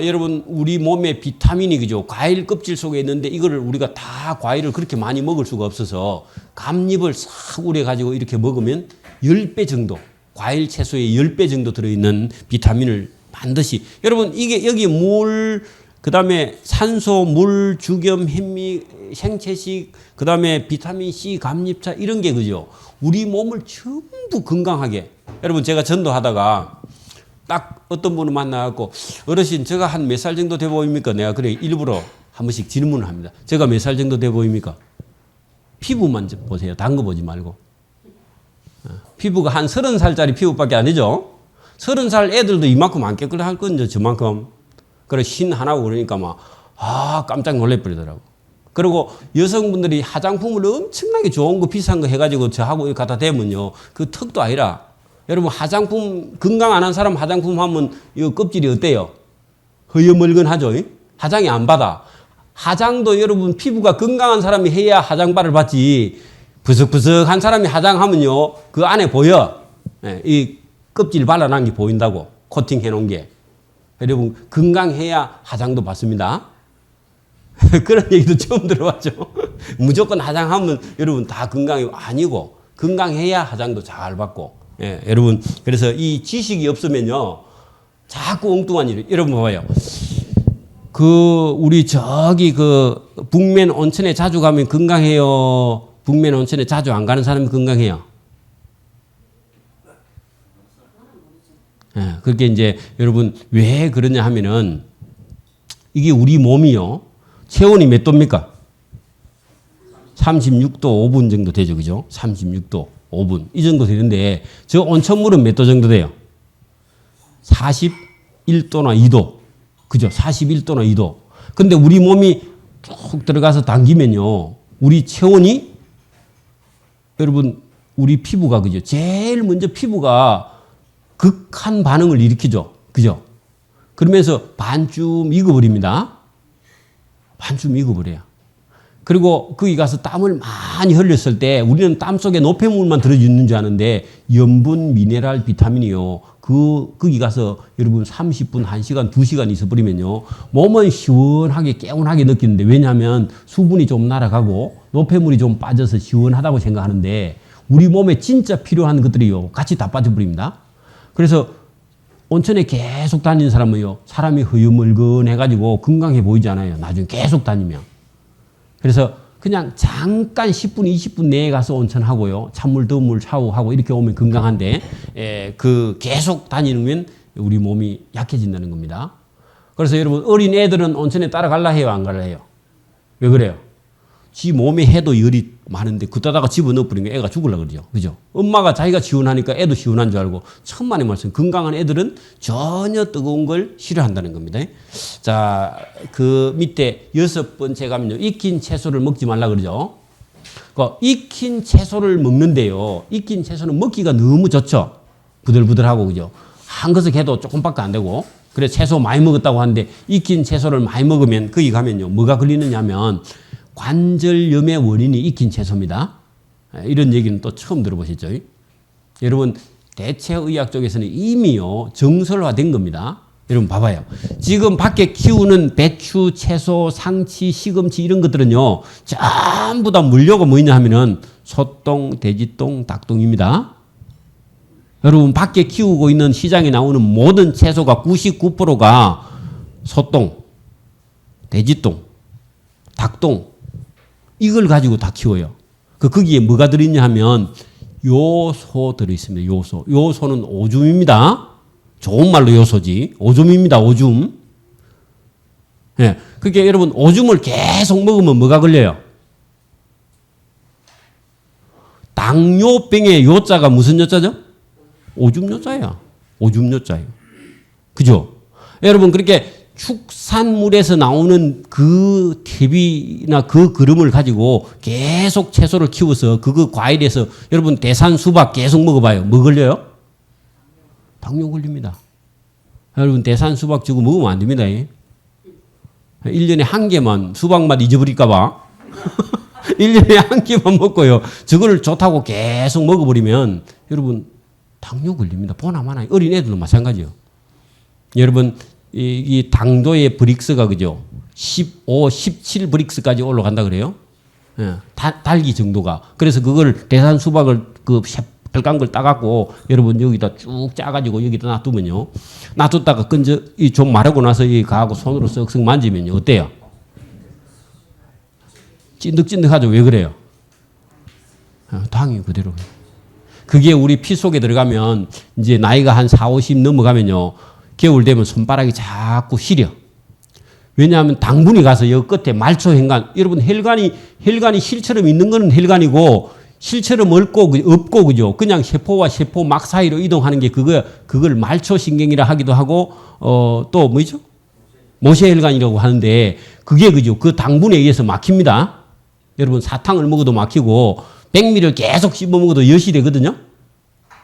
여러분 우리 몸에 비타민이 그죠? 과일 껍질 속에 있는데 이거를 우리가 다 과일을 그렇게 많이 먹을 수가 없어서 감잎을 싹 우려 가지고 이렇게 먹으면 10배 정도 과일 채소의 10배 정도 들어있는 비타민을 반드시 여러분 이게 여기 물 그다음에 산소, 물, 죽염, 현미, 생채식, 그다음에 비타민 C, 감잎차 이런 게 그죠? 우리 몸을 전부 건강하게. 여러분 제가 전도하다가 딱 어떤 분을 만나갖고 어르신 제가 한 몇 살 정도 돼 보입니까? 내가 그래 일부러 한 번씩 질문을 합니다. 제가 몇 살 정도 돼 보입니까? 피부만 보세요. 단 거 보지 말고. 피부가 한 30살짜리 피부밖에 안 되죠? 30살 애들도 이만큼 안 깨끗할 건데 저만큼. 그래 신 하나고 그러니까 막 깜짝 놀래버리더라고. 그리고 여성분들이 화장품을 엄청나게 좋은 거 비싼 거 해가지고 저하고 갖다 대면요 그 턱도 아니라 여러분 화장품 건강 안 한 사람 화장품 하면 이 껍질이 어때요? 허여멀건하죠. 화장이 안 받아. 화장도 여러분 피부가 건강한 사람이 해야 화장발을 받지. 부석부석한 사람이 화장하면요 그 안에 보여. 이 껍질 발라난 게 보인다고 코팅해 놓은 게. 여러분 건강해야 화장도 받습니다. 그런 얘기도 처음 들어봤죠. 무조건 화장하면 여러분 다 건강이 아니고 건강해야 화장도 잘 받고. 여러분 그래서 이 지식이 없으면요 자꾸 엉뚱한 일. 여러분 봐봐요. 그 우리 저기 그 북면 온천에 자주 가면 건강해요. 북면 온천에 자주 안 가는 사람이 건강해요. 그렇게 이제 여러분 왜 그러냐 하면은 이게 우리 몸이요. 체온이 몇 도입니까? 36도 5분 정도 되죠. 그죠? 36도 5분. 이 정도 되는데 저 온천물은 몇 도 정도 돼요? 41도나 2도. 그죠? 41도나 2도. 근데 우리 몸이 쭉 들어가서 당기면요. 우리 체온이 여러분 우리 피부가 그죠? 제일 먼저 피부가 극한 반응을 일으키죠. 그죠? 그러면서 반쯤 익어버립니다. 반쯤 익어버려요. 그리고 거기 가서 땀을 많이 흘렸을 때 우리는 땀 속에 노폐물만 들어있는 줄 아는데 염분, 미네랄, 비타민이요. 거기 가서 여러분 30분, 1시간, 2시간 있어버리면요. 몸은 시원하게 개운하게 느끼는데 왜냐하면 수분이 좀 날아가고 노폐물이 좀 빠져서 시원하다고 생각하는데 우리 몸에 진짜 필요한 것들이요. 같이 다 빠져버립니다. 그래서 온천에 계속 다니는 사람은요. 사람이 허여멀건해가지고 건강해 보이지 않아요. 나중에 계속 다니면. 그래서 그냥 잠깐 10분, 20분 내에 가서 온천하고요. 찬물, 더운 물 샤워하고 이렇게 오면 건강한데 그 계속 다니면 우리 몸이 약해진다는 겁니다. 그래서 여러분 어린 애들은 온천에 따라갈라 해요? 안 갈라 해요? 왜 그래요? 지 몸에 해도 열이 많은데 그따다가 집어넣어 버리면 애가 죽으려고 그러죠. 그죠? 엄마가 자기가 시원하니까 애도 시원한 줄 알고 천만의 말씀. 건강한 애들은 전혀 뜨거운 걸 싫어한다는 겁니다. 자, 그 밑에 6번째 가면요. 익힌 채소를 먹지 말라 그러죠. 익힌 채소를 먹는데요. 익힌 채소는 먹기가 너무 좋죠. 부들부들하고 그죠? 한 것을 해도 조금밖에 안 되고. 그래서 채소 많이 먹었다고 하는데 익힌 채소를 많이 먹으면 거기 가면요. 뭐가 걸리느냐 하면 관절염의 원인이 익힌 채소입니다. 이런 얘기는 또 처음 들어보셨죠? 여러분 대체의학 쪽에서는 이미요 정설화된 겁니다. 여러분 봐봐요. 지금 밖에 키우는 배추, 채소, 상치, 시금치 이런 것들은요 전부 다 물려고 뭐 있냐 하면은 소똥, 돼지똥, 닭똥입니다. 여러분 밖에 키우고 있는 시장에 나오는 모든 채소가 99%가 소똥, 돼지똥, 닭똥 이걸 가지고 다 키워요. 거기에 뭐가 들어있냐 하면 요소 들어있습니다. 요소. 요소는 오줌입니다. 좋은 말로 요소지. 오줌입니다. 오줌. 예. 그게 여러분 오줌을 계속 먹으면 뭐가 걸려요? 당뇨병의 요자가 무슨 요자죠? 오줌 요자야. 오줌 요자예요. 그죠? 여러분 그렇게 축산물에서 나오는 그 퇴비나 그 그름을 가지고 계속 채소를 키워서 그거 과일에서 여러분 대산 수박 계속 먹어봐요. 뭐 걸려요? 당뇨 걸립니다. 여러분 대산 수박 저거 먹으면 안 됩니다. 1년에 한 개만 수박맛 잊어버릴까 봐 1년에 한 개만 먹고요. 저거를 좋다고 계속 먹어버리면 여러분 당뇨 걸립니다. 보나마나 어린 애들도 마찬가지예요. 여러분 이 당도의 브릭스가 그죠? 15, 17 브릭스까지 올라간다 그래요. 예, 달기 정도가. 그래서 그걸 대산 수박을 그 빨간 걸 따갖고 여러분 여기다 쭉 짜가지고 여기다 놔두면요. 놔뒀다가 좀 마르고 나서 이 가하고 손으로 쓱쓱 만지면요. 어때요? 찐득찐득하죠. 왜 그래요? 당이 그대로. 그게 우리 피 속에 들어가면 이제 나이가 한 4, 50 넘어가면요. 겨울 되면 손바닥이 자꾸 시려. 왜냐하면 당분이 가서 여기 끝에 말초 혈관. 여러분 혈관이 실처럼 있는 거는 혈관이고 실처럼 없고 그죠. 그냥 세포와 세포 막 사이로 이동하는 게 그걸 말초신경이라 하기도 하고 또 뭐죠? 모세혈관이라고 하는데 그게 그죠. 그 당분에 의해서 막힙니다. 여러분 사탕을 먹어도 막히고 백미를 계속 씹어 먹어도 엿이 되거든요.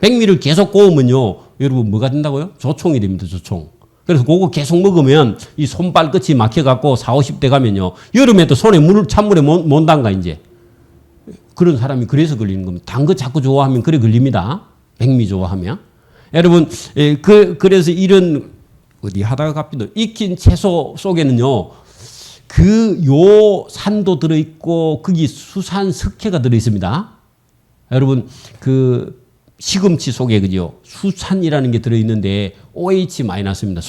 백미를 계속 구우면요. 여러분 뭐가 된다고요? 조총이 됩니다. 조총. 그래서 그거 계속 먹으면 이 손발 끝이 막혀갖고 40, 50대 가면요. 여름에도 손에 찬물에 못 담가 이제. 그런 사람이 그래서 걸리는 겁니다. 단 거 자꾸 좋아하면 그래 걸립니다. 백미 좋아하면. 여러분 그래서 이런 어디 하다가 갑니다. 익힌 채소 속에는요. 그 요산도 들어있고 거기 수산 석회가 들어있습니다. 여러분 그 시금치 속에 그죠 수산이라는 게 들어있는데 OH-입니다.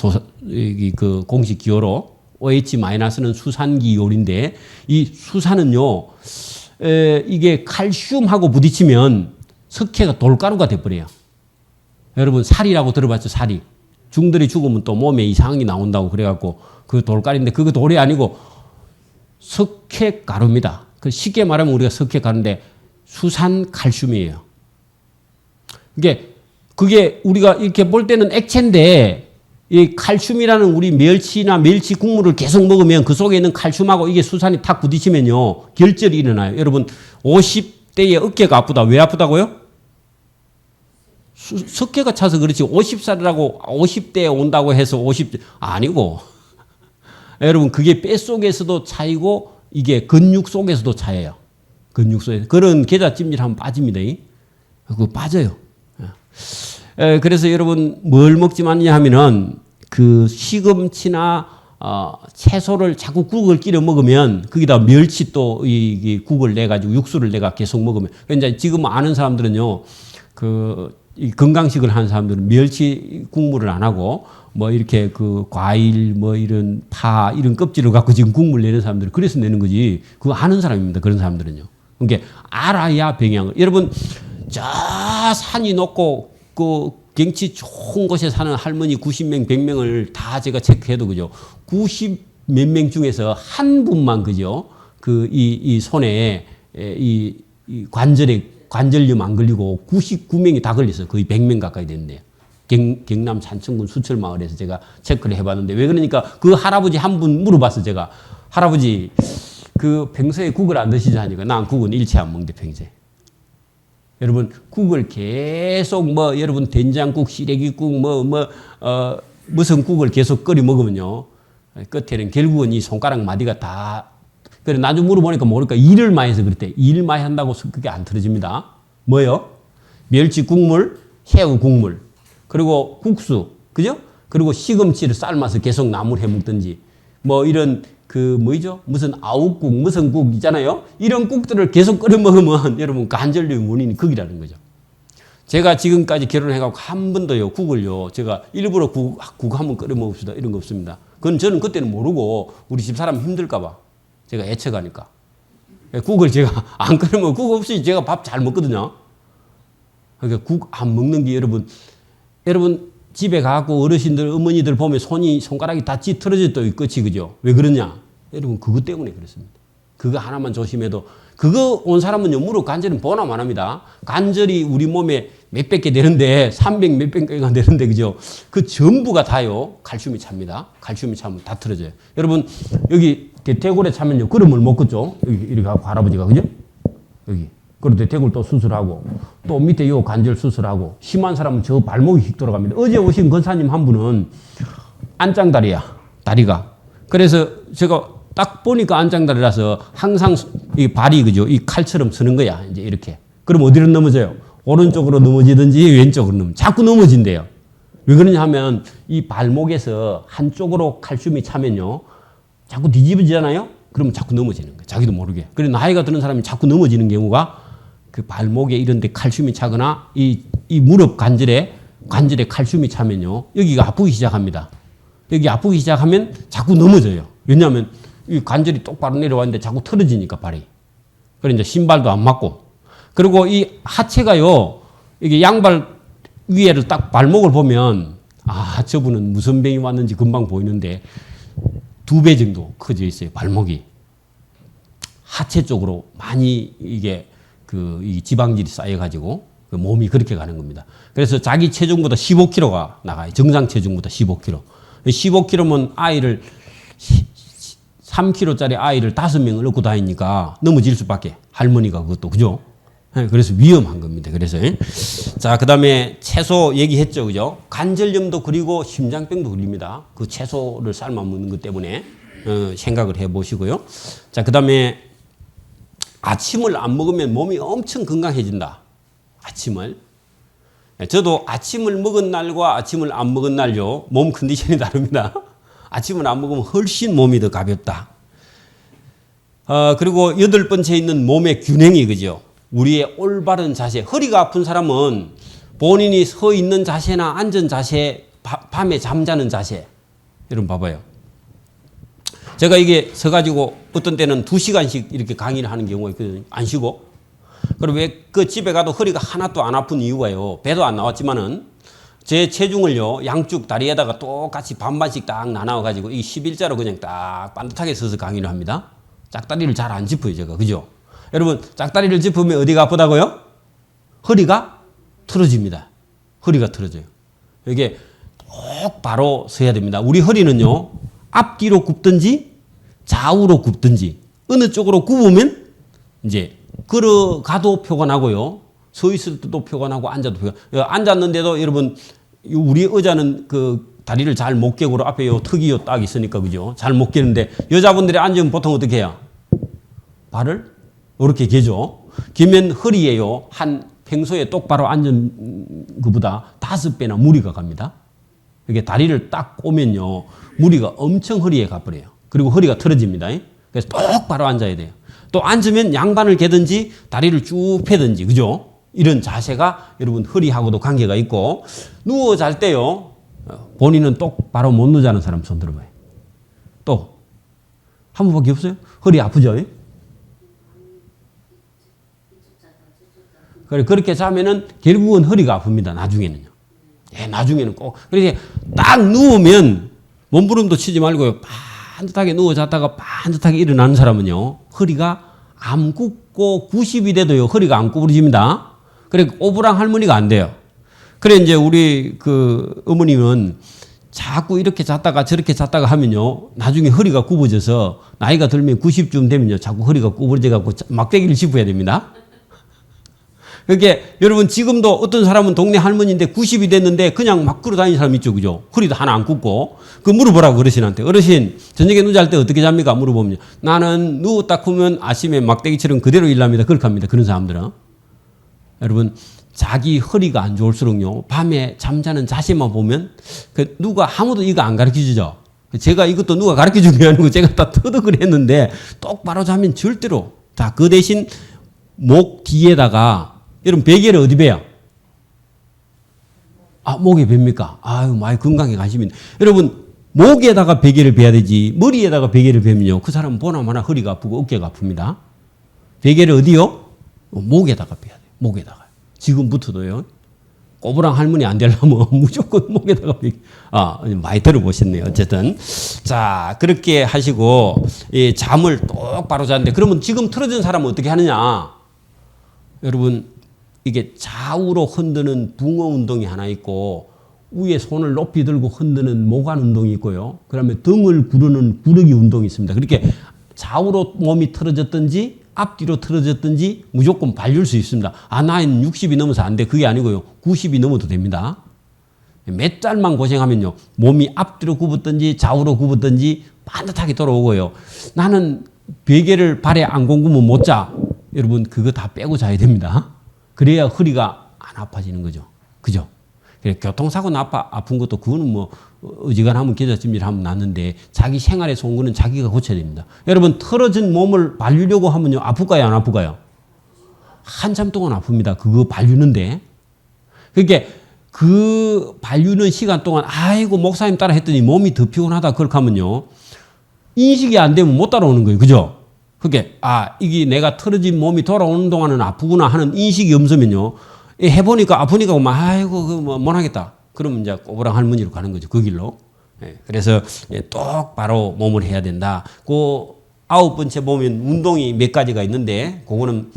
그 공식 기호로 OH-는 수산기 요리인데 이 수산은요 이게 칼슘하고 부딪히면 석회가 돌가루가 돼버려요. 여러분 살이라고 들어봤죠? 살이 중들이 죽으면 또 몸에 이상이 나온다고 그래갖고 그 돌가루인데 그거 돌이 아니고 석회가루입니다. 쉽게 말하면 우리가 석회가루인데 수산 칼슘이에요. 그게 우리가 이렇게 볼 때는 액체인데 이 칼슘이라는 우리 멸치나 멸치 국물을 계속 먹으면 그 속에 있는 칼슘하고 이게 수산이 탁 부딪히면요. 결절이 일어나요. 여러분 50대에 어깨가 아프다. 왜 아프다고요? 석회가 차서 그렇지 50살이라고 50대에 온다고 해서 50대 아니고 여러분 그게 뼈 속에서도 차이고 이게 근육 속에서도 차여요. 근육 속에서. 그런 계좌찜질하면 빠집니다. 그거 빠져요. 그래서 여러분 뭘 먹지 마냐 하면은 그 시금치나 채소를 자꾸 국을 끼려 먹으면 거기다 멸치 또 이 국을 내 가지고 육수를 내가 계속 먹으면 이제 지금 아는 사람들은요 이 건강식을 하는 사람들은 멸치 국물을 안 하고 뭐 이렇게 그 과일 뭐 이런 파 이런 껍질을 갖고 지금 국물 내는 사람들은 그래서 내는 거지 그거 아는 사람입니다. 그런 사람들은요. 그러니까 알아야 병양을 여러분 저 산이 높고 그 경치 좋은 곳에 사는 할머니 90명, 100명을 다 제가 체크해도 그죠. 90 몇 명 중에서 한 분만 그죠. 이 손에 이 관절염 안 걸리고 99명이 다 걸렸어요. 거의 100명 가까이 됐는데요. 경남 산청군 수철마을에서 제가 체크를 해봤는데 왜 그러니까 그 할아버지 한 분 물어봤어 제가. 할아버지 그 평소에 국을 안 드시지 하니까 난 국은 일체 안 먹는데 평소에. 여러분 국을 계속 뭐 여러분 된장국, 시래기국 무슨 국을 계속 끓여 먹으면요. 끝에는 결국은 이 손가락 마디가 다 그래 나중에 물어보니까 모르니까 일을 많이 해서 그랬대. 일 많이 한다고 그게 안 틀어집니다. 뭐요? 멸치 국물, 새우 국물, 그리고 국수, 그죠? 그리고 시금치를 삶아서 계속 나물 해 먹든지 뭐 이런 그 뭐죠? 무슨 아욱국, 무슨 국 있잖아요. 이런 국들을 계속 끓여 먹으면 여러분 관절염 원인이 거기라는 거죠. 제가 지금까지 결혼해갖고 한 번도요 국을요 제가 일부러 국 한번 끓여 먹읍시다 이런 거 없습니다. 그건 저는 그때는 모르고 우리 집 사람 힘들까봐 제가 애처가니까 국을 제가 안 끓여 먹으면 국 없이 제가 밥 잘 먹거든요. 그러니까 국 안 먹는 게 여러분 집에 가고 어르신들 어머니들 보면 손가락이 다 찌트러져 또 끝이 그죠? 왜 그러냐? 여러분 그것 때문에 그렇습니다. 그거 하나만 조심해도 그거 온 사람은요 무릎 관절은 보나 마나입니다. 관절이 우리 몸에 몇백 개 되는데 300 몇백 개가 되는데 그죠? 그 전부가 다요 칼슘이 찹니다. 칼슘이 차면 다 틀어져요. 여러분 여기 대퇴골에 차면요 그름을 못 긋죠? 여기 이렇게 하고 할아버지가 그죠? 여기 그리고 대퇴골 또 수술하고 또 밑에 요 관절 수술하고 심한 사람은 저 발목이 휙 돌아갑니다. 어제 오신 권사님 한 분은 안짱다리야 다리가. 그래서 제가 딱 보니까 안짱다리라서 항상 이 발이 그죠? 이 칼처럼 서는 거야. 이제 이렇게. 그럼 어디로 넘어져요? 오른쪽으로 넘어지든지 왼쪽으로 자꾸 넘어진대요. 왜 그러냐 하면 이 발목에서 한쪽으로 칼슘이 차면요. 자꾸 뒤집어지잖아요? 그러면 자꾸 넘어지는 거예요. 자기도 모르게. 그래 나이가 드는 사람이 자꾸 넘어지는 경우가 그 발목에 이런 데 칼슘이 차거나 이 무릎 관절에 칼슘이 차면요. 여기가 아프기 시작합니다. 여기 아프기 시작하면 자꾸 넘어져요. 왜냐하면 이 관절이 똑바로 내려왔는데 자꾸 틀어지니까 발이. 그래 이제 신발도 안 맞고. 그리고 이 하체가요. 이게 양발 위에를 딱 발목을 보면 아 저분은 무슨 병이 왔는지 금방 보이는데 2배 정도 커져 있어요. 발목이. 하체 쪽으로 많이 이게 이 지방질이 쌓여가지고 그 몸이 그렇게 가는 겁니다. 그래서 자기 체중보다 15kg가 나가요. 정상 체중보다 15kg. 15kg면 아이를 3kg짜리 아이를 5명을 얻고 다니니까 넘어질 수밖에. 할머니가 그것도 그죠? 그래서 위험한 겁니다. 그래서 자 그다음에 채소 얘기했죠, 그죠? 관절염도 그리고 심장병도 걸립니다. 그 채소를 삶아 먹는 것 때문에 생각을 해보시고요. 자 그다음에 아침을 안 먹으면 몸이 엄청 건강해진다. 아침을. 저도 아침을 먹은 날과 아침을 안 먹은 날요 몸 컨디션이 다릅니다. 아침을 안 먹으면 훨씬 몸이 더 가볍다. 그리고 8번째 있는 몸의 균형이 그죠? 우리의 올바른 자세. 허리가 아픈 사람은 본인이 서 있는 자세나 앉은 자세, 밤에 잠자는 자세. 여러분 봐봐요. 제가 이게 서가지고 어떤 때는 2시간씩 이렇게 강의를 하는 경우가 있거든요. 안 쉬고. 그리고 왜 그 집에 가도 허리가 하나도 안 아픈 이유가요. 배도 안 나왔지만은 제 체중을요. 양쪽 다리에다가 똑같이 반반씩 딱 나눠가지고 이 11자로 그냥 딱 반듯하게 서서 강의를 합니다. 짝다리를 잘 안 짚어요. 제가. 그죠? 여러분 짝다리를 짚으면 어디가 아프다고요? 허리가 틀어집니다. 허리가 틀어져요. 이게 똑바로 서야 됩니다. 우리 허리는요. 앞뒤로 굽든지 좌우로 굽든지 어느 쪽으로 굽으면 이제 걸어가도 표가 나고요. 서 있을 때도 표가 나고 앉아도 표가 나고. 앉았는데도 여러분 우리 의자는 그 다리를 잘 못 깨고 앞에 요 턱이 요 딱 있으니까 그죠? 잘 못 깨는데 여자분들이 앉으면 보통 어떻게 해요? 발을 이렇게 개죠. 기면 허리에요. 한 평소에 똑바로 앉은 것보다 5배나 무리가 갑니다. 이게 다리를 딱 꼬면요. 무리가 엄청 허리에 가버려요. 그리고 허리가 틀어집니다. 그래서 똑바로 앉아야 돼요. 또 앉으면 양반을 개든지 다리를 쭉 펴든지 그죠? 이런 자세가 여러분 허리하고도 관계가 있고 누워 잘 때요. 본인은 똑바로 못 누자는 사람 손 들어봐요. 또 한 번밖에 없어요? 허리 아프죠? 그렇게 자면은 결국은 허리가 아픕니다. 나중에는요. 나중에는 꼭. 그래서 딱 누우면 몸부림도 치지 말고요. 반듯하게 누워 잤다가 반듯하게 일어나는 사람은요, 허리가 안 굽고 90이 돼도요, 허리가 안 구부러집니다. 그래, 오브랑 할머니가 안 돼요. 그래, 이제 우리 그 어머님은 자꾸 이렇게 잤다가 저렇게 잤다가 하면요, 나중에 허리가 굽어져서 나이가 들면 90쯤 되면요, 자꾸 허리가 구부러져갖고 막대기를 짚어야 됩니다. 그렇게 여러분 지금도 어떤 사람은 동네 할머니인데 90이 됐는데 그냥 막 걸어다니는 사람 있죠, 그죠? 허리도 하나 안 굽고. 그 물어보라고 어르신한테. 어르신, 저녁에 누잘 때 어떻게 잡니까? 물어보면 나는 누웠다 크면 아침에 막대기처럼 그대로 일납니다. 그렇게 합니다. 그런 사람들은. 여러분, 자기 허리가 안 좋을수록요, 밤에 잠자는 자세만 보면 그 누가 아무도 이거 안 가르쳐 주죠. 제가 이것도 누가 가르쳐 준 게 아니고 제가 다 터득을 했는데 똑바로 자면 절대로 다 그 대신 목 뒤에다가 여러분 베개를 어디 베요? 아, 목에 뵙니까? 아유, 많이 건강해 가시면 여러분 목에다가 베개를 베야 되지 머리에다가 베개를 베면요 그 사람은 보나마나 허리가 아프고 어깨가 아픕니다. 베개를 어디요? 목에다가 베야 돼요. 목에다가. 지금부터도요. 꼬부랑 할머니 안 되려면 무조건 목에다가 베개. 아, 많이 들어보셨네요. 어쨌든 자, 그렇게 하시고 이 잠을 똑바로 자는데 그러면 지금 틀어진 사람은 어떻게 하느냐? 여러분 이게 좌우로 흔드는 붕어 운동이 하나 있고 위에 손을 높이 들고 흔드는 모관 운동이 있고요. 그다음에 등을 구르는 구르기 운동이 있습니다. 그렇게 좌우로 몸이 틀어졌든지 앞뒤로 틀어졌든지 무조건 발릴 수 있습니다. 아, 나이는 60이 넘어서 안 돼. 그게 아니고요. 90이 넘어도 됩니다. 몇 달만 고생하면요. 몸이 앞뒤로 굽었든지 좌우로 굽었든지 반듯하게 돌아오고요. 나는 베개를 발에 안 공구면 못 자. 여러분 그거 다 빼고 자야 됩니다. 그래야 허리가 안 아파지는 거죠. 그죠? 교통사고 아픈 것도 그거는 뭐 어지간하면 계좌찜질 하면 낫는데 자기 생활에서 온 거는 자기가 고쳐야 됩니다. 여러분 틀어진 몸을 발리려고 하면요 아플까요 안 아플까요? 한참 동안 아픕니다. 그거 발리는데. 그러니까 그 발리는 시간 동안 아이고 목사님 따라 했더니 몸이 더 피곤하다 그렇게 하면요 인식이 안 되면 못 따라오는 거예요. 그죠? 그게 이게 내가 틀어진 몸이 돌아오는 동안은 아프구나 하는 인식이 없으면요 해보니까 아프니까 아이고 그거 못하겠다. 그러면 이제 꼬부랑 할머니로 가는 거죠. 그 길로. 그래서 똑바로 몸을 해야 된다. 그 9번째 보면 운동이 몇 가지가 있는데 그거는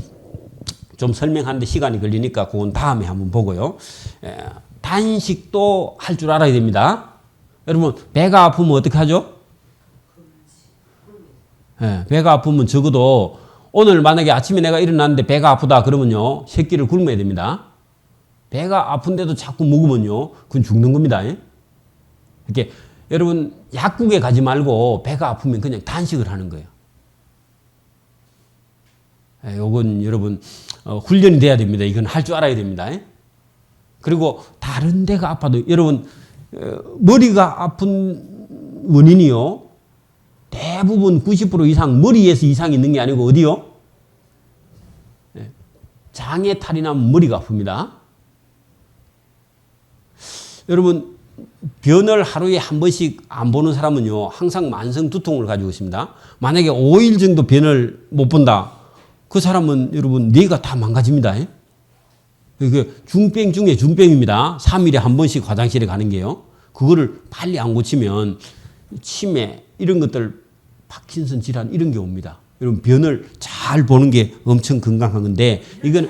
좀 설명하는데 시간이 걸리니까 그건 다음에 한번 보고요. 단식도 할 줄 알아야 됩니다. 여러분 배가 아프면 어떻게 하죠? 배가 아프면 적어도 오늘 만약에 아침에 내가 일어났는데 배가 아프다 그러면요 새끼를 굶어야 됩니다. 배가 아픈데도 자꾸 먹으면요 그건 죽는 겁니다. 이렇게 여러분 약국에 가지 말고 배가 아프면 그냥 단식을 하는 거예요. 요건 여러분 훈련이 돼야 됩니다. 이건 할 줄 알아야 됩니다. 그리고 다른 데가 아파도 여러분 머리가 아픈 원인이요 대부분 90% 이상 머리에서 이상이 있는 게 아니고 어디요? 장에 탈이 나면 머리가 아픕니다. 여러분 변을 하루에 한 번씩 안 보는 사람은요 항상 만성 두통을 가지고 있습니다. 만약에 5일 정도 변을 못 본다. 그 사람은 여러분 뇌가 다 망가집니다. 그 중병 중에 중병입니다. 3일에 한 번씩 화장실에 가는 게요. 그거를 빨리 안 고치면 치매 이런 것들 파킨슨 질환 이런 게 옵니다. 여러분 변을 잘 보는 게 엄청 건강한 건데 이건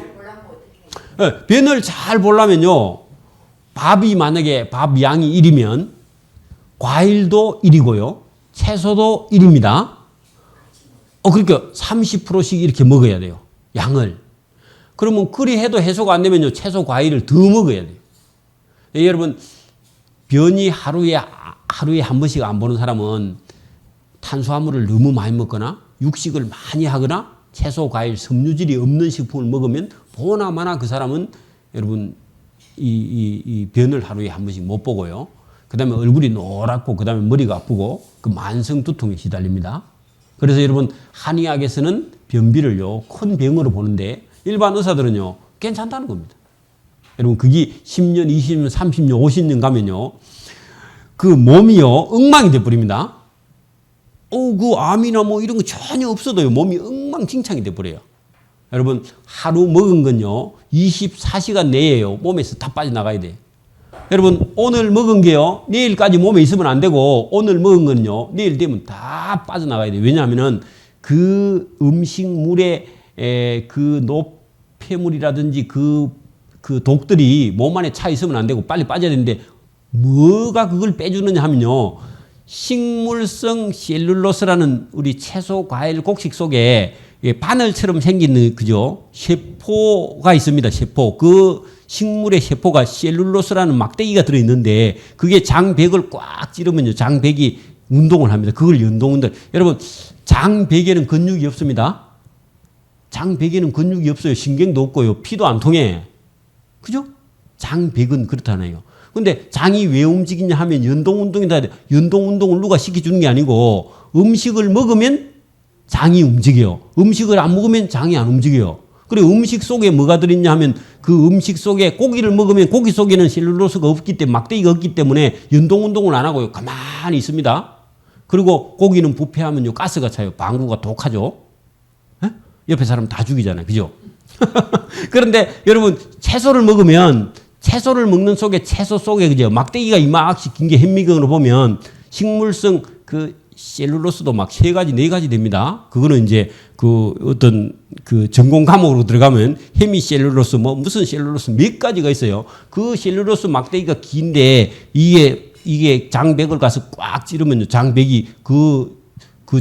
변을 잘 보려면요. 밥이 만약에 밥 양이 1이면 과일도 1이고요. 채소도 1입니다. 그러니까 30%씩 이렇게 먹어야 돼요. 양을. 그러면 그리 해도 해소가 안 되면요. 채소 과일을 더 먹어야 돼요. 여러분 변이 하루에 한 번씩 안 보는 사람은 탄수화물을 너무 많이 먹거나 육식을 많이 하거나 채소, 과일, 섬유질이 없는 식품을 먹으면 보나마나 그 사람은 여러분 이 변을 하루에 한 번씩 못 보고요. 그 다음에 얼굴이 노랗고 그 다음에 머리가 아프고 그 만성 두통에 시달립니다. 그래서 여러분 한의학에서는 변비를요 큰 병으로 보는데 일반 의사들은요 괜찮다는 겁니다. 여러분 그게 10년, 20년, 30년, 50년 가면요 그 몸이요 엉망이 돼버립니다. 그 암이나 뭐 이런 거 전혀 없어도요 몸이 엉망진창이 돼버려요. 여러분 하루 먹은 건요 24시간 내에요 몸에서 다 빠져나가야 돼. 여러분 오늘 먹은 게요 내일까지 몸에 있으면 안 되고 오늘 먹은 거는요 내일 되면 다 빠져나가야 돼요. 왜냐하면은 그 음식물의 그 노폐물이라든지 그 독들이 몸 안에 차 있으면 안 되고 빨리 빠져야 되는데 뭐가 그걸 빼주느냐 하면요 식물성 셀룰로스라는 우리 채소, 과일, 곡식 속에 바늘처럼 생긴 그죠 세포가 있습니다. 세포 그 식물의 세포가 셀룰로스라는 막대기가 들어있는데 그게 장벽을 꽉 찌르면요 장벽이 운동을 합니다. 그걸 연동운동. 여러분 장벽에는 근육이 없습니다. 장벽에는 근육이 없어요. 신경도 없고요. 피도 안 통해. 그죠? 장벽은 그렇다네요. 근데 장이 왜 움직이냐 하면 연동운동이다. 연동운동을 누가 시켜주는 게 아니고 음식을 먹으면 장이 움직여요. 음식을 안 먹으면 장이 안 움직여요. 그리고 음식 속에 뭐가 들어있냐 하면 그 음식 속에 고기를 먹으면 고기 속에는 셀룰로스가 없기 때문에 막대기가 없기 때문에 연동운동을 안 하고요. 가만히 있습니다. 그리고 고기는 부패하면요 가스가 차요. 방구가 독하죠. 에? 옆에 사람 다 죽이잖아요. 그죠? 그런데 여러분 채소를 먹으면 채소를 먹는 속에 채소 속에 그죠 막대기가 이만씩 긴 게 현미경으로 보면 식물성 그 셀룰로스도 막 3가지 4가지 됩니다. 그거는 이제 그 어떤 그 전공 과목으로 들어가면 헤미셀룰로스 뭐 무슨 셀룰로스 몇 가지가 있어요. 그 셀룰로스 막대기가 긴데 이게 장벽을 가서 꽉 찌르면 장벽이 그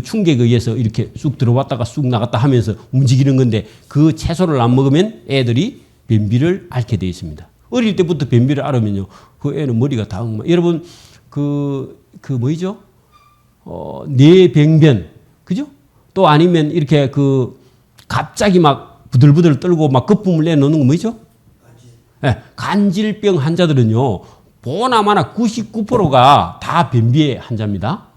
충격에 의해서 이렇게 쑥 들어왔다가 쑥 나갔다 하면서 움직이는 건데 그 채소를 안 먹으면 애들이 변비를 앓게 되어 있습니다. 어릴 때부터 변비를 앓으면요. 그 애는 머리가 다 엉망. 여러분 그 뭐죠? 뇌병변. 그죠? 또 아니면 이렇게 갑자기 막 부들부들 떨고 막 거품을 내놓는 거 뭐죠? 네, 간질병 환자들은요. 보나마나 99%가 다 변비의 환자입니다.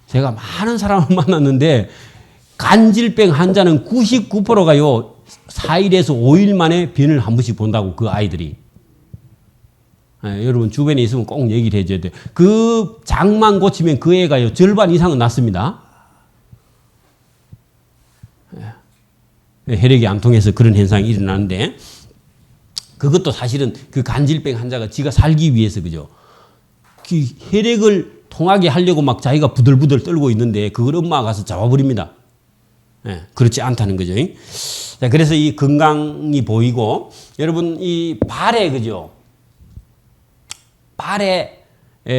제가 많은 사람을 만났는데 간질병 환자는 99%가요. 4일에서 5일 만에 변을 한 번씩 본다고 그 아이들이. 네, 여러분 주변에 있으면 꼭 얘기를 해줘야 돼요. 그 장만 고치면 그 애가요. 절반 이상은 낫습니다. 네, 혈액이 안 통해서 그런 현상이 일어나는데 그것도 사실은 그 간질병 환자가 지가 살기 위해서 그죠. 그 혈액을 통하게 하려고 막 자기가 부들부들 떨고 있는데 그걸 엄마가 가서 잡아버립니다. 네, 그렇지 않다는 거죠. 자, 그래서 이 건강이 보이고 여러분 이 발에 그죠. 발에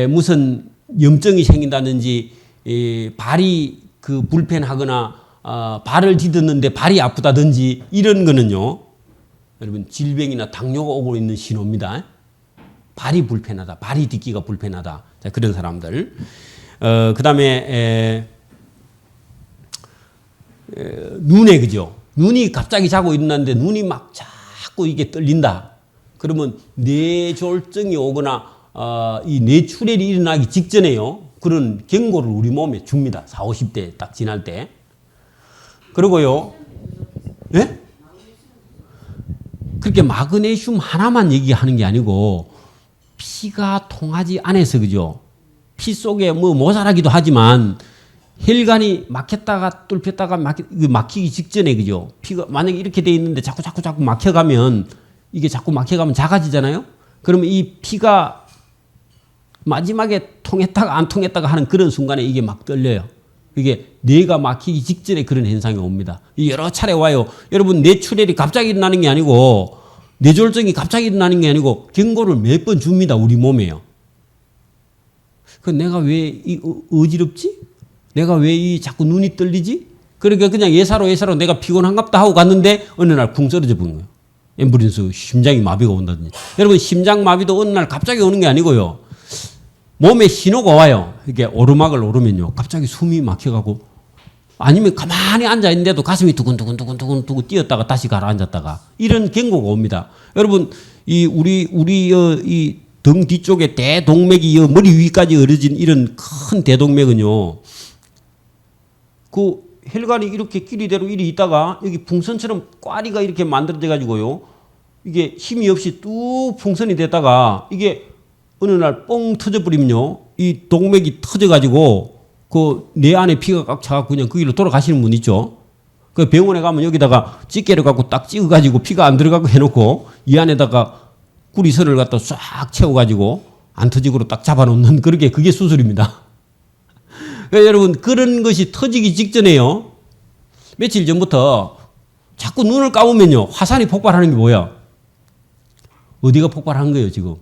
무슨 염증이 생긴다든지 발이 그 불편하거나 발을 디뎠는데 발이 아프다든지 이런 거는요. 여러분 질병이나 당뇨가 오고 있는 신호입니다. 발이 불편하다. 발이 딛기가 불편하다. 자, 그런 사람들. 그 다음에 눈에 그죠. 눈이 갑자기 자고 일어났는데 눈이 막 자꾸 이게 떨린다. 그러면 뇌졸증이 오거나 이 뇌출혈이 일어나기 직전에요. 그런 경고를 우리 몸에 줍니다. 40, 50대 딱 지날 때. 그리고요. 예? 그렇게 마그네슘 하나만 얘기하는 게 아니고 피가 통하지 않아서 그죠. 피 속에 뭐 모자라기도 하지만 혈관이 막혔다가 뚫혔다가 막히기 직전에 그죠. 피가 만약에 이렇게 돼 있는데 자꾸 막혀가면 이게 자꾸 막혀가면 작아지잖아요. 그러면 이 피가 마지막에 통했다가 안 통했다가 하는 그런 순간에 이게 막 떨려요. 이게 뇌가 막히기 직전에 그런 현상이 옵니다. 여러 차례 와요. 여러분 뇌출혈이 갑자기 일어나는 게 아니고 뇌졸중이 갑자기 일어나는 게 아니고 경고를 몇 번 줍니다. 우리 몸에요. 그 내가 왜 어지럽지? 내가 왜 자꾸 눈이 떨리지? 그러니까 그냥 예사로 내가 피곤한갑다 하고 갔는데 어느 날 쿵 쓰러져 버린 거예요. 앰뷸런스 심장이 마비가 온다든지. 여러분 심장 마비도 어느 날 갑자기 오는 게 아니고요. 몸에 신호가 와요. 이게 오르막을 오르면요. 갑자기 숨이 막혀가고 아니면 가만히 앉아있는데도 가슴이 두근두근 뛰었다가 다시 가라앉았다가 이런 경고가 옵니다. 여러분 우리 이 등 뒤쪽에 대동맥이 머리 위까지 이어진 이런 큰 대동맥은요. 그 혈관이 이렇게 끼리대로 이리 있다가 여기 풍선처럼 꽈리가 이렇게 만들어져 가지고요. 이게 힘이 없이 뚝 풍선이 됐다가 이게 어느 날 뻥 터져버리면요. 이 동맥이 터져가지고 그 뇌 안에 피가 꽉 차갖고 그냥 그 길로 돌아가시는 분 있죠. 그 병원에 가면 여기다가 집게를 갖고 딱 찍어가지고 피가 안 들어가고 해놓고 이 안에다가 구리선을 갖다 쫙 채워가지고 안터지고로 딱 잡아놓는 그게 수술입니다. 그러니까 여러분 그런 것이 터지기 직전에요. 며칠 전부터 자꾸 눈을 감으면요 화산이 폭발하는 게 뭐야? 어디가 폭발하는 거예요 지금?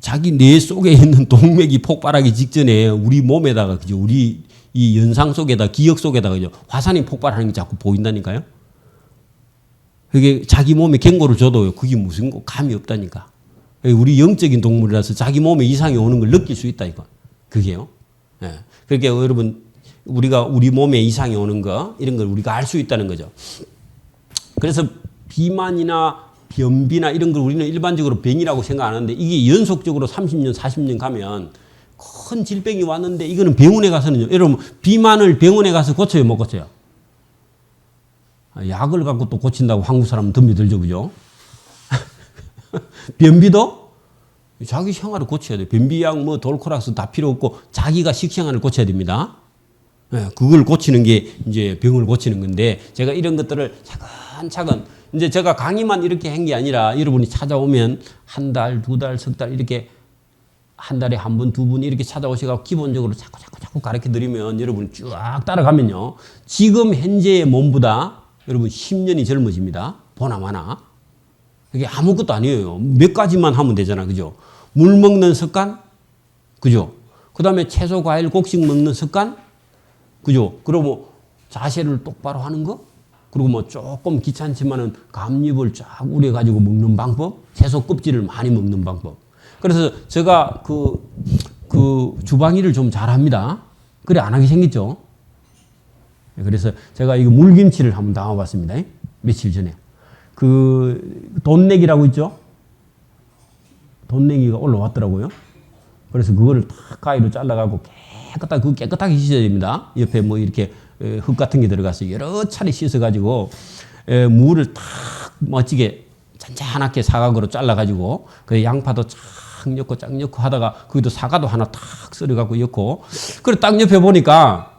자기 뇌 속에 있는 동맥이 폭발하기 직전에 우리 몸에다가 그죠? 우리 이 연상 속에다 기억 속에다가 그죠? 화산이 폭발하는 게 자꾸 보인다니까요. 그게 자기 몸에 경고를 줘도 그게 무슨 감이 없다니까. 우리 영적인 동물이라서 자기 몸에 이상이 오는 걸 느낄 수 있다 이거. 그게요. 예. 그러니까 여러분 우리가 우리 몸에 이상이 오는 거 이런 걸 우리가 알 수 있다는 거죠. 그래서 비만이나 변비나 이런 걸 우리는 일반적으로 병이라고 생각 안 하는데 이게 연속적으로 30년, 40년 가면 큰 질병이 왔는데 이거는 병원에 가서는요. 여러분 비만을 병원에 가서 고쳐요, 못 고쳐요? 약을 갖고 또 고친다고 한국 사람은 덤비들죠, 그죠? 변비도 자기 생활을 고쳐야 돼요. 변비약, 뭐 돌코락스 다 필요 없고 자기가 식생활을 고쳐야 됩니다. 네, 그걸 고치는 게 이제 병을 고치는 건데 제가 이런 것들을 차근차근 이제 제가 강의만 이렇게 한 게 아니라 여러분이 찾아오면 한 달, 두 달, 석 달 이렇게 한 달에 한 번, 두 번 이렇게 찾아오셔서 기본적으로 자꾸 가르쳐 드리면 여러분 쫙 따라가면요. 지금 현재의 몸보다 여러분 10년이 젊어집니다. 보나마나. 그게 아무것도 아니에요. 몇 가지만 하면 되잖아. 그죠? 물 먹는 습관? 그죠? 그 다음에 채소, 과일, 곡식 먹는 습관? 그죠? 그리고 자세를 똑바로 하는 거? 그리고 뭐 조금 귀찮지만은 감잎을 쫙 우려가지고 먹는 방법? 채소 껍질을 많이 먹는 방법. 그래서 제가 그 주방일을 좀 잘합니다. 그래 안 하게 생겼죠? 그래서 제가 이거 물김치를 한번 담아봤습니다. 며칠 전에. 그 돈내기라고 있죠? 돈내기가 올라왔더라고요. 그래서 그거를 탁 가위로 잘라가고 깨끗하게 씻어야 됩니다. 옆에 뭐 이렇게 흙 같은 게 들어가서 여러 차례 씻어가지고 무를 탁 멋지게 잔잔하게 사각으로 잘라가지고 그 양파도 쫙 넣고 하다가 거기도 사과도 하나 탁 썰어갖고 넣고 그래 딱 옆에 보니까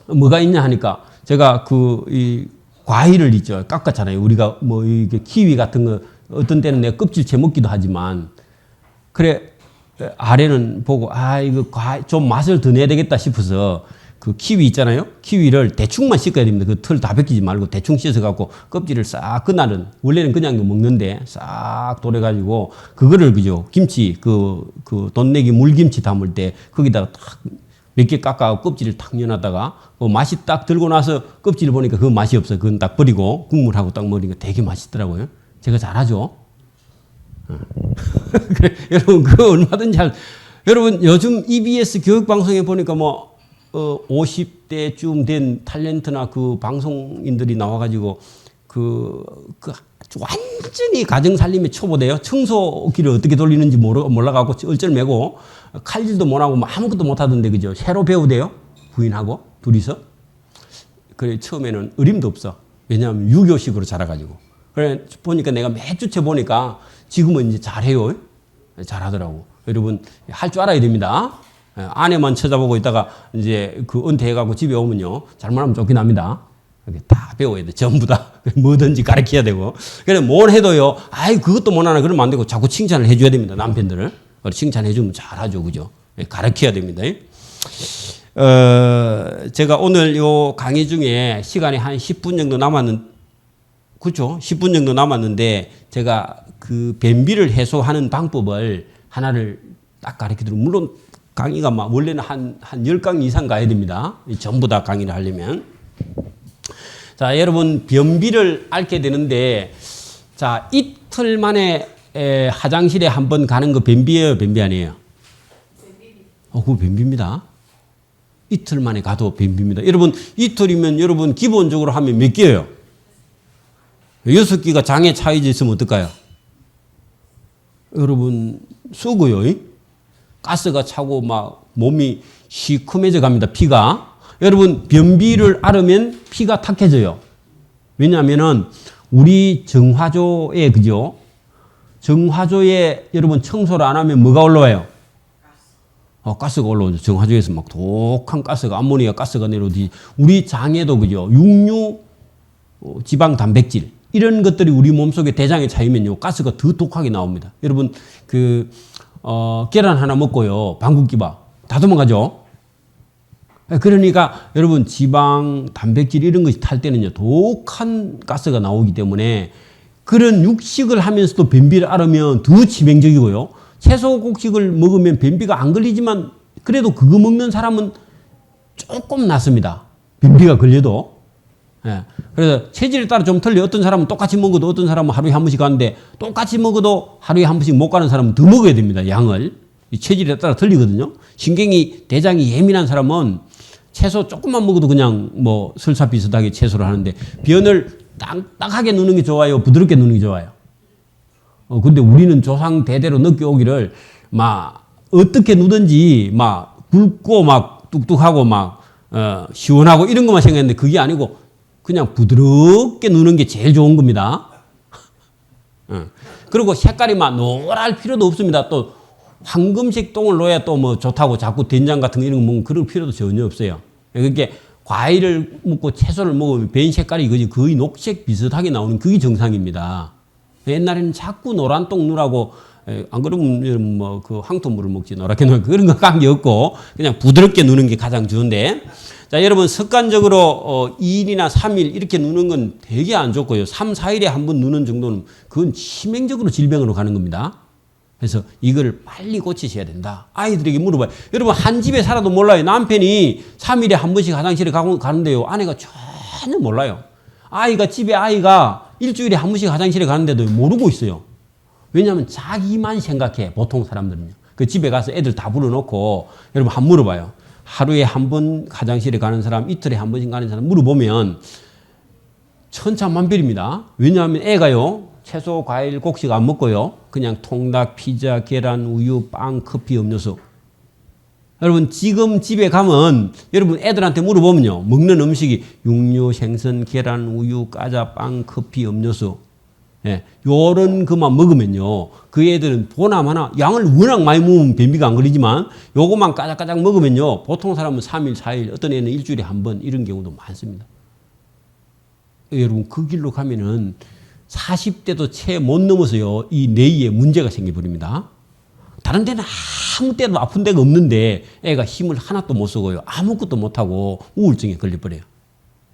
뭐가 있냐 하니까 제가 이 과일을 있죠. 깎았잖아요. 우리가 뭐 이게 키위 같은 거 어떤 때는 내가 껍질째 먹기도 하지만 그래 아래는 보고 이거 좀 맛을 더 내야 되겠다 싶어서 그 키위 있잖아요. 키위를 대충만 씻어야 됩니다. 그 털 다 벗기지 말고 대충 씻어갖고 껍질을 싹 그날은 원래는 그냥 먹는데 싹 돌려가지고 그거를 그죠 김치 그 돈내기 물김치 담을 때 거기다가 딱 몇 개 깎아 껍질을 탁 넣어놨다가 맛이 딱 들고 나서 껍질을 보니까 그 맛이 없어. 그건 딱 버리고 국물하고 딱 먹으니까 되게 맛있더라고요. 제가 잘하죠. 그래, 여러분 그거 얼마든지 여러분 요즘 EBS 교육방송에 보니까 뭐 50대쯤 된 탤런트나 그 방송인들이 나와가지고 완전히 가정살림에 초보돼요. 청소기를 어떻게 돌리는지 몰라가고 얼쩔매고 칼질도 못하고 뭐 아무것도 못하던데 그죠? 새로 배우대요. 부인하고 둘이서. 그래 처음에는 어림도 없어. 왜냐하면 유교식으로 자라가지고. 그래 보니까 내가 몇 주째 보니까 지금은 이제 잘해요. 잘하더라고. 여러분 할 줄 알아야 됩니다. 아내만 쳐다보고 있다가 이제 그 은퇴해가고 집에 오면요. 잘못하면 쫓겨납니다. 다 배워야 돼. 전부 다. 뭐든지 가르쳐야 되고. 그래 뭘 해도요. 그것도 못하나 그러면 안 되고 자꾸 칭찬을 해줘야 됩니다. 남편들을. 칭찬해주면 잘하죠. 그죠? 가르쳐야 됩니다. 제가 오늘 요 강의 중에 시간이 한 10분 정도 그렇죠? 10분 정도 남았는데 제가 그 변비를 해소하는 방법을 하나를 딱 가르쳐드리고 물론 강의가 막 원래는 한 10강의 이상 가야 됩니다. 전부 다 강의를 하려면. 자, 여러분 변비를 앓게 되는데 자, 이틀 만에 화장실에 한번 가는 거 변비예요, 변비 아니에요? 그거 변비입니다. 이틀 만에 가도 변비입니다. 여러분 이틀이면 여러분 기본적으로 하면 몇 개예요? 6개가 장에 차이져 있으면 어떨까요? 여러분 썩어요. 가스가 차고 막 몸이 시커매져 갑니다. 피가. 여러분 변비를 앓으면 피가 탁해져요. 왜냐하면은 우리 정화조에 그죠? 정화조에 여러분 청소를 안 하면 뭐가 올라와요? 가스가 올라오죠. 정화조에서 막 독한 가스가 암모니아 가스가 내려오듯이 우리 장에도 그죠? 육류 지방 단백질 이런 것들이 우리 몸속에 대장에 차이면요, 가스가 더 독하게 나옵니다. 여러분, 계란 하나 먹고요, 방귀끼봐. 다 도망가죠? 그러니까 여러분, 지방, 단백질 이런 것이 탈 때는요, 독한 가스가 나오기 때문에 그런 육식을 하면서도 변비를 앓으면 더 치명적이고요. 채소 곡식을 먹으면 변비가 안 걸리지만 그래도 그거 먹는 사람은 조금 낫습니다. 변비가 걸려도. 예. 그래서 체질에 따라 좀 틀려. 어떤 사람은 똑같이 먹어도 어떤 사람은 하루에 한 번씩 가는데 똑같이 먹어도 하루에 한 번씩 못 가는 사람은 더 먹어야 됩니다. 양을. 이 체질에 따라 틀리거든요. 신경이, 대장이 예민한 사람은 채소 조금만 먹어도 그냥 뭐 설사 비슷하게 채소를 하는데 변을 딱딱하게 누는 게 좋아요? 부드럽게 누는 게 좋아요? 근데 우리는 조상 대대로 느껴오기를 막 어떻게 누든지 막 굵고 막 뚝뚝하고 막 시원하고 이런 것만 생각했는데 그게 아니고 그냥 부드럽게 누는 게 제일 좋은 겁니다. 그리고 색깔이 막 노랄 필요도 없습니다. 또 황금색 똥을 넣어야 또 뭐 좋다고 자꾸 된장 같은 거 이런 거 먹으면 그럴 필요도 전혀 없어요. 그렇게 과일을 먹고 채소를 먹으면 변 색깔이 거의 녹색 비슷하게 나오는 그게 정상입니다. 옛날에는 자꾸 노란 똥 누라고 안 그러면 뭐 그 황토물을 먹지 노랗게 누는 그런 거 관계없고 그냥 부드럽게 누는 게 가장 좋은데 자 여러분 습관적으로 2일이나 3일 이렇게 누는 건 되게 안 좋고요. 3, 4일에 한 번 누는 정도는 그건 치명적으로 질병으로 가는 겁니다. 그래서 이걸 빨리 고치셔야 된다. 아이들에게 물어봐요. 여러분 한 집에 살아도 몰라요. 남편이 3일에 한 번씩 화장실에 가는데요. 아내가 전혀 몰라요. 집에 아이가 일주일에 한 번씩 화장실에 가는데도 모르고 있어요. 왜냐하면 자기만 생각해. 보통 사람들은요. 그 집에 가서 애들 다 불러놓고 여러분 한번 물어봐요. 하루에 한 번 화장실에 가는 사람, 이틀에 한 번씩 가는 사람 물어보면 천차만별입니다. 왜냐하면 애가요. 채소, 과일, 곡식 안 먹고요. 그냥 통닭, 피자, 계란, 우유, 빵, 커피, 음료수. 여러분 지금 집에 가면 여러분 애들한테 물어보면요. 먹는 음식이 육류, 생선, 계란, 우유, 과자, 빵, 커피, 음료수. 예, 요런 것만 먹으면요. 그 애들은 보나마나 양을 워낙 많이 먹으면 변비가 안 걸리지만 요것만 까작까작 먹으면요. 보통 사람은 3일, 4일, 어떤 애는 일주일에 한 번 이런 경우도 많습니다. 여러분 그 길로 가면은 40대도 채 못 넘어서요. 이 뇌에 문제가 생겨버립니다. 다른 데는 아무 때도 아픈 데가 없는데 애가 힘을 하나도 못 쓰고요. 아무것도 못하고 우울증에 걸려버려요.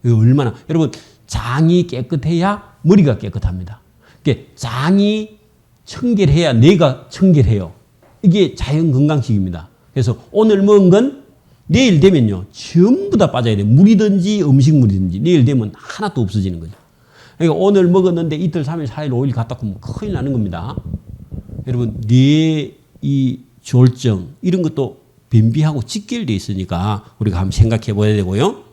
이거 얼마나 여러분 장이 깨끗해야 머리가 깨끗합니다. 장이 청결해야 뇌가 청결해요. 이게 자연건강식입니다. 그래서 오늘 먹은 건 내일 되면요. 전부 다 빠져야 돼요. 물이든지 음식물이든지 내일 되면 하나도 없어지는 거죠. 그러니까 오늘 먹었는데 이틀, 3일, 4일, 5일 갔다 오면 큰일 나는 겁니다. 여러분 뇌 이 졸증 이런 것도 변비하고 직결되어 있으니까 우리가 한번 생각해 봐야 되고요.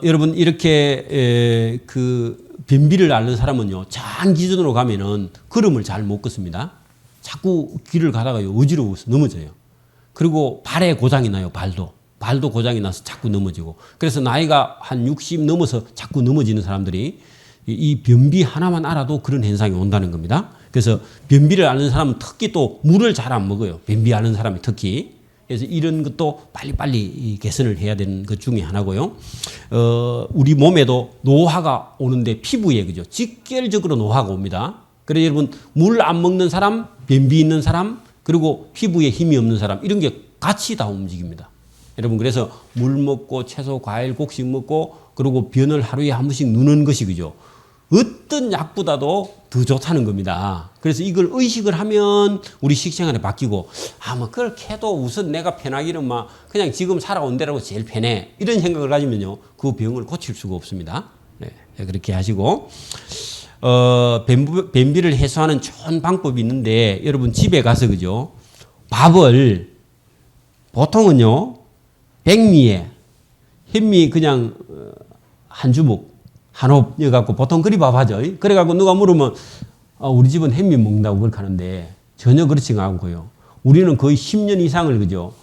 여러분 이렇게 그 변비를 앓는 사람은요. 장 기준으로 가면은 걸음을 잘 못 걷습니다. 자꾸 길을 가다가요. 어지러워서 넘어져요. 그리고 발에 고장이 나요. 발도 고장이 나서 자꾸 넘어지고. 그래서 나이가 한 60 넘어서 자꾸 넘어지는 사람들이 이 변비 하나만 알아도 그런 현상이 온다는 겁니다. 그래서 변비를 앓는 사람은 특히 또 물을 잘 안 먹어요. 변비 앓는 사람이 특히. 그래서 이런 것도 빨리빨리 개선을 해야 되는 것 중에 하나고요. 우리 몸에도 노화가 오는데 피부에 그죠? 직결적으로 노화가 옵니다. 그래서 여러분 물 안 먹는 사람, 변비 있는 사람, 그리고 피부에 힘이 없는 사람 이런 게 같이 다 움직입니다. 여러분 그래서 물 먹고 채소, 과일, 곡식 먹고 그리고 변을 하루에 한 번씩 누는 것이 그죠? 어떤 약보다도 더 좋다는 겁니다. 그래서 이걸 의식을 하면 우리 식생활에 바뀌고 뭐 그렇게 해도 우선 내가 편하기는 막 그냥 지금 살아온 대로 제일 편해 이런 생각을 가지면요 그 병을 고칠 수가 없습니다. 네, 그렇게 하시고 변비를 해소하는 좋은 방법이 있는데 여러분 집에 가서 그죠 밥을 보통은요 백미에 현미 그냥 한 주먹 한 홉 넣어갖고 보통 그리 밥 하죠. 그래갖고 누가 물으면 우리 집은 햇미 먹는다고 그렇게 하는데 전혀 그렇지 않고요. 우리는 거의 10년 이상을 그죠.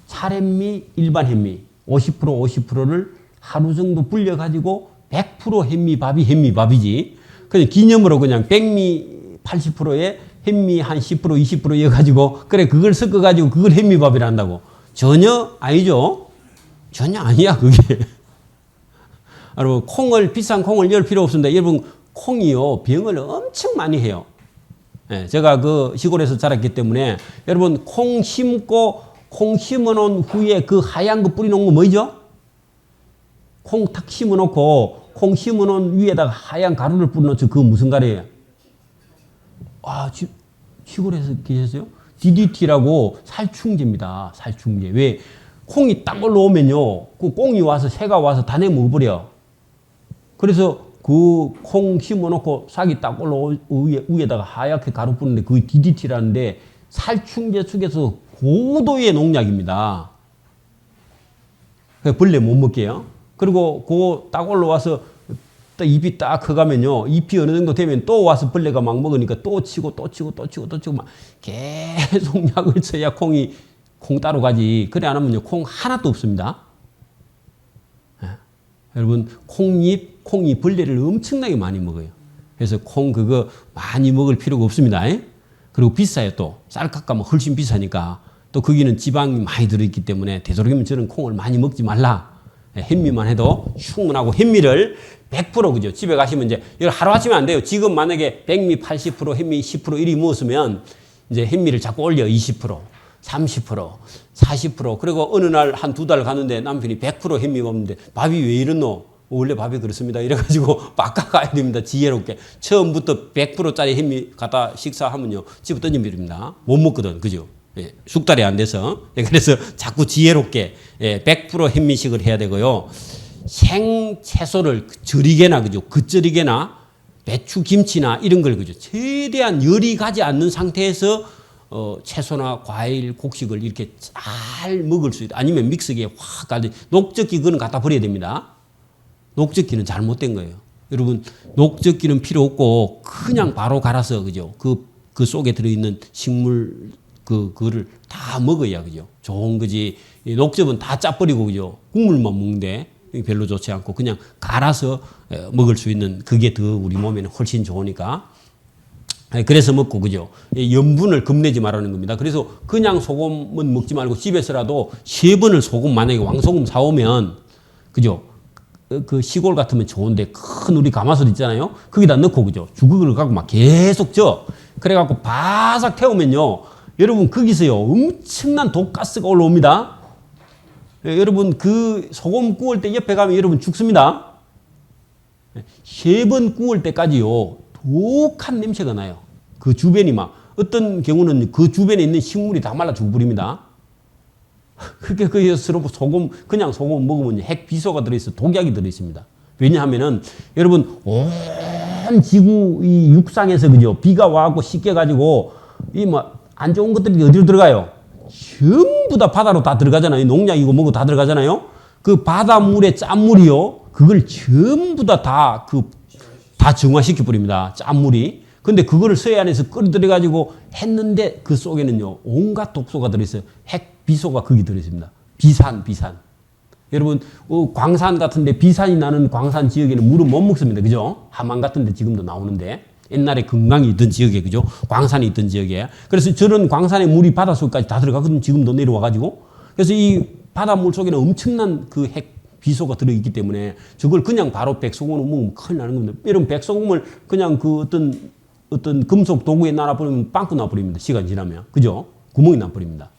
살햇미, 일반 햇미 50% 50%를 하루 정도 불려가지고 100% 햇미밥이 햇미밥이지. 그냥 기념으로 그냥 백미 80%에 햇미 한 10% 20% 이어가지고 그래 그걸 섞어가지고 그걸 햇미밥이라 한다고. 전혀 아니죠. 전혀 아니야 그게. 여러분, 비싼 콩을 열 필요 없습니다. 여러분, 콩이요, 병을 엄청 많이 해요. 예, 제가 그 시골에서 자랐기 때문에 여러분, 콩 심어 놓은 후에 그 하얀 거 뿌리 놓은 거 뭐죠? 콩 탁 심어 놓고 콩 심어 놓은 위에다가 하얀 가루를 뿌려 놓죠. 그거 무슨 가루예요? 아, 시골에서 계셨어요? DDT라고 살충제입니다. 살충제. 왜? 콩이 딱 올라오면요, 그 꽁이 와서, 새가 와서 다 내 먹어버려. 그래서 그 콩 심어놓고 싹이 딱 위에다가 하얗게 가루 뿌리는데 그게 DDT라는데 살충제 속에서 고도의 농약입니다. 벌레 못 먹게요. 그리고 그거 딱 올라와서 또 잎이 딱 커가면요, 잎이 어느 정도 되면 또 와서 벌레가 막 먹으니까 또 치고 막 계속 약을 쳐야 콩 따로 가지. 그래 안 하면요, 콩 하나도 없습니다. 예. 여러분, 콩이 벌레를 엄청나게 많이 먹어요. 그래서 콩 그거 많이 먹을 필요가 없습니다. 예? 그리고 비싸요 또. 쌀값 가면 훨씬 비싸니까. 또 거기는 지방이 많이 들어있기 때문에 되도록이면 저는 콩을 많이 먹지 말라. 예, 현미만 해도 충분하고 현미를 100% 그죠. 집에 가시면 이제 이걸 하루아침에 안 돼요. 지금 만약에 백미 80%, 현미 10% 이리 먹었으면 이제 현미를 자꾸 올려 20%, 30%, 40%. 그리고 어느 날 한 2달 갔는데 남편이 100% 현미 먹는데 밥이 왜 이러노? 원래 밥이 그렇습니다. 이래가지고 바꿔가야 됩니다. 지혜롭게. 처음부터 100%짜리 현미 갖다 식사하면요, 집어 던져버립니다. 못 먹거든. 그죠? 예, 숙달이 안 돼서. 예, 그래서 자꾸 지혜롭게 100% 현미식을 해야 되고요. 생채소를 절이게나, 그죠? 겉절이게나, 배추, 김치나 이런 걸, 그죠? 최대한 열이 가지 않는 상태에서 채소나 과일, 곡식을 이렇게 잘 먹을 수 있다. 아니면 믹서기에 확 가지. 녹젓기 그거는 갖다 버려야 됩니다. 녹젓기는 잘못된 거예요. 여러분, 녹젓기는 필요 없고 그냥 바로 갈아서, 그죠? 그 속에 들어있는 식물 그거를 다 먹어야, 그죠? 좋은 거지. 녹즙은 다 짜버리고, 그죠? 국물만 먹는데 별로 좋지 않고 그냥 갈아서 먹을 수 있는 그게 더 우리 몸에는 훨씬 좋으니까. 그래서 먹고, 그죠? 염분을 겁내지 말라는 겁니다. 그래서 그냥 소금은 먹지 말고 집에서라도 3번을 소금, 만약에 왕소금 사오면, 그죠? 그 시골 같으면 좋은데 큰 우리 가마솥 있잖아요. 거기다 넣고, 그죠? 주걱을 갖고 막 계속 쪄. 그래갖고 바삭 태우면요, 여러분 거기서요 엄청난 독가스가 올라옵니다. 여러분 그 소금 구울 때 옆에 가면 여러분 죽습니다. 3번 구울 때까지요 독한 냄새가 나요. 그 주변이 막, 어떤 경우는 그 주변에 있는 식물이 다 말라 죽어버립니다. 그게 그냥 소금 먹으면 핵비소가 들어있어, 독약이 들어있습니다. 왜냐하면은 여러분 온 지구 이 육상에서, 그죠? 비가 와갖고 씻겨가지고 이 뭐 안 좋은 것들이 어디로 들어가요? 전부 다 바다로 다 들어가잖아요. 농약이고 뭐고 다 들어가잖아요. 그 바닷물에 짠물이요, 그걸 전부 다 정화시켜 버립니다. 짠물이. 근데 그거를 서해안에서 끌어들여 가지고 했는데 그 속에는요 온갖 독소가 들어있어요. 핵비소가 거기 들어있습니다. 비산. 여러분 광산 같은데, 비산이 나는 광산 지역에는 물은 못 먹습니다. 그죠? 함안 같은데 지금도 나오는데, 옛날에 금강이 있던 지역에, 그죠? 광산이 있던 지역에. 그래서 저런 광산의 물이 바닷속까지 다 들어가거든요. 지금도 내려와가지고. 그래서 이 바닷물 속에는 엄청난 그 핵비소가 들어있기 때문에 저걸 그냥 바로 백소금으로 먹으면 큰일 나는 겁니다. 여러분 백소금을 그냥 그 어떤 금속 도구에 놔버리면 빵꾸 나버립니다. 시간 지나면. 그죠? 구멍이 나버립니다.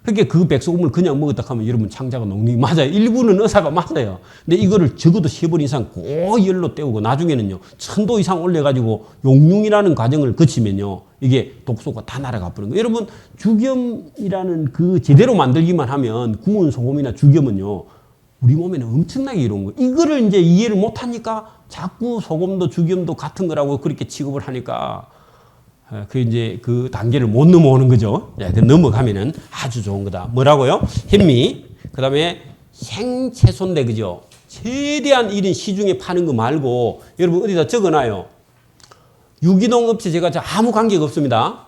그러니까 그 백소금을 그냥 먹었다 하면 여러분 창자가 녹는 게 맞아요. 일부는 의사가 맞아요. 근데 이거를 적어도 3번 이상 고열로 때우고 나중에는요 1000도 이상 올려가지고 용융이라는 과정을 거치면요 이게 독소가 다 날아가 버리는 거예요. 여러분 죽염이라는 그 제대로 만들기만 하면 구운 소금이나 죽염은요 우리 몸에는 엄청나게 이로운 거예요. 이거를 이제 이해를 못하니까 자꾸 소금도 죽염도 같은 거라고 그렇게 취급을 하니까 이제 그 단계를 못 넘어오는 거죠. 그 넘어가면은 아주 좋은 거다. 뭐라고요? 현미. 그 다음에 생채소인데, 그죠? 최대한 이런 시중에 파는 거 말고, 여러분 어디다 적어놔요. 유기농 업체 제가 아무 관계가 없습니다.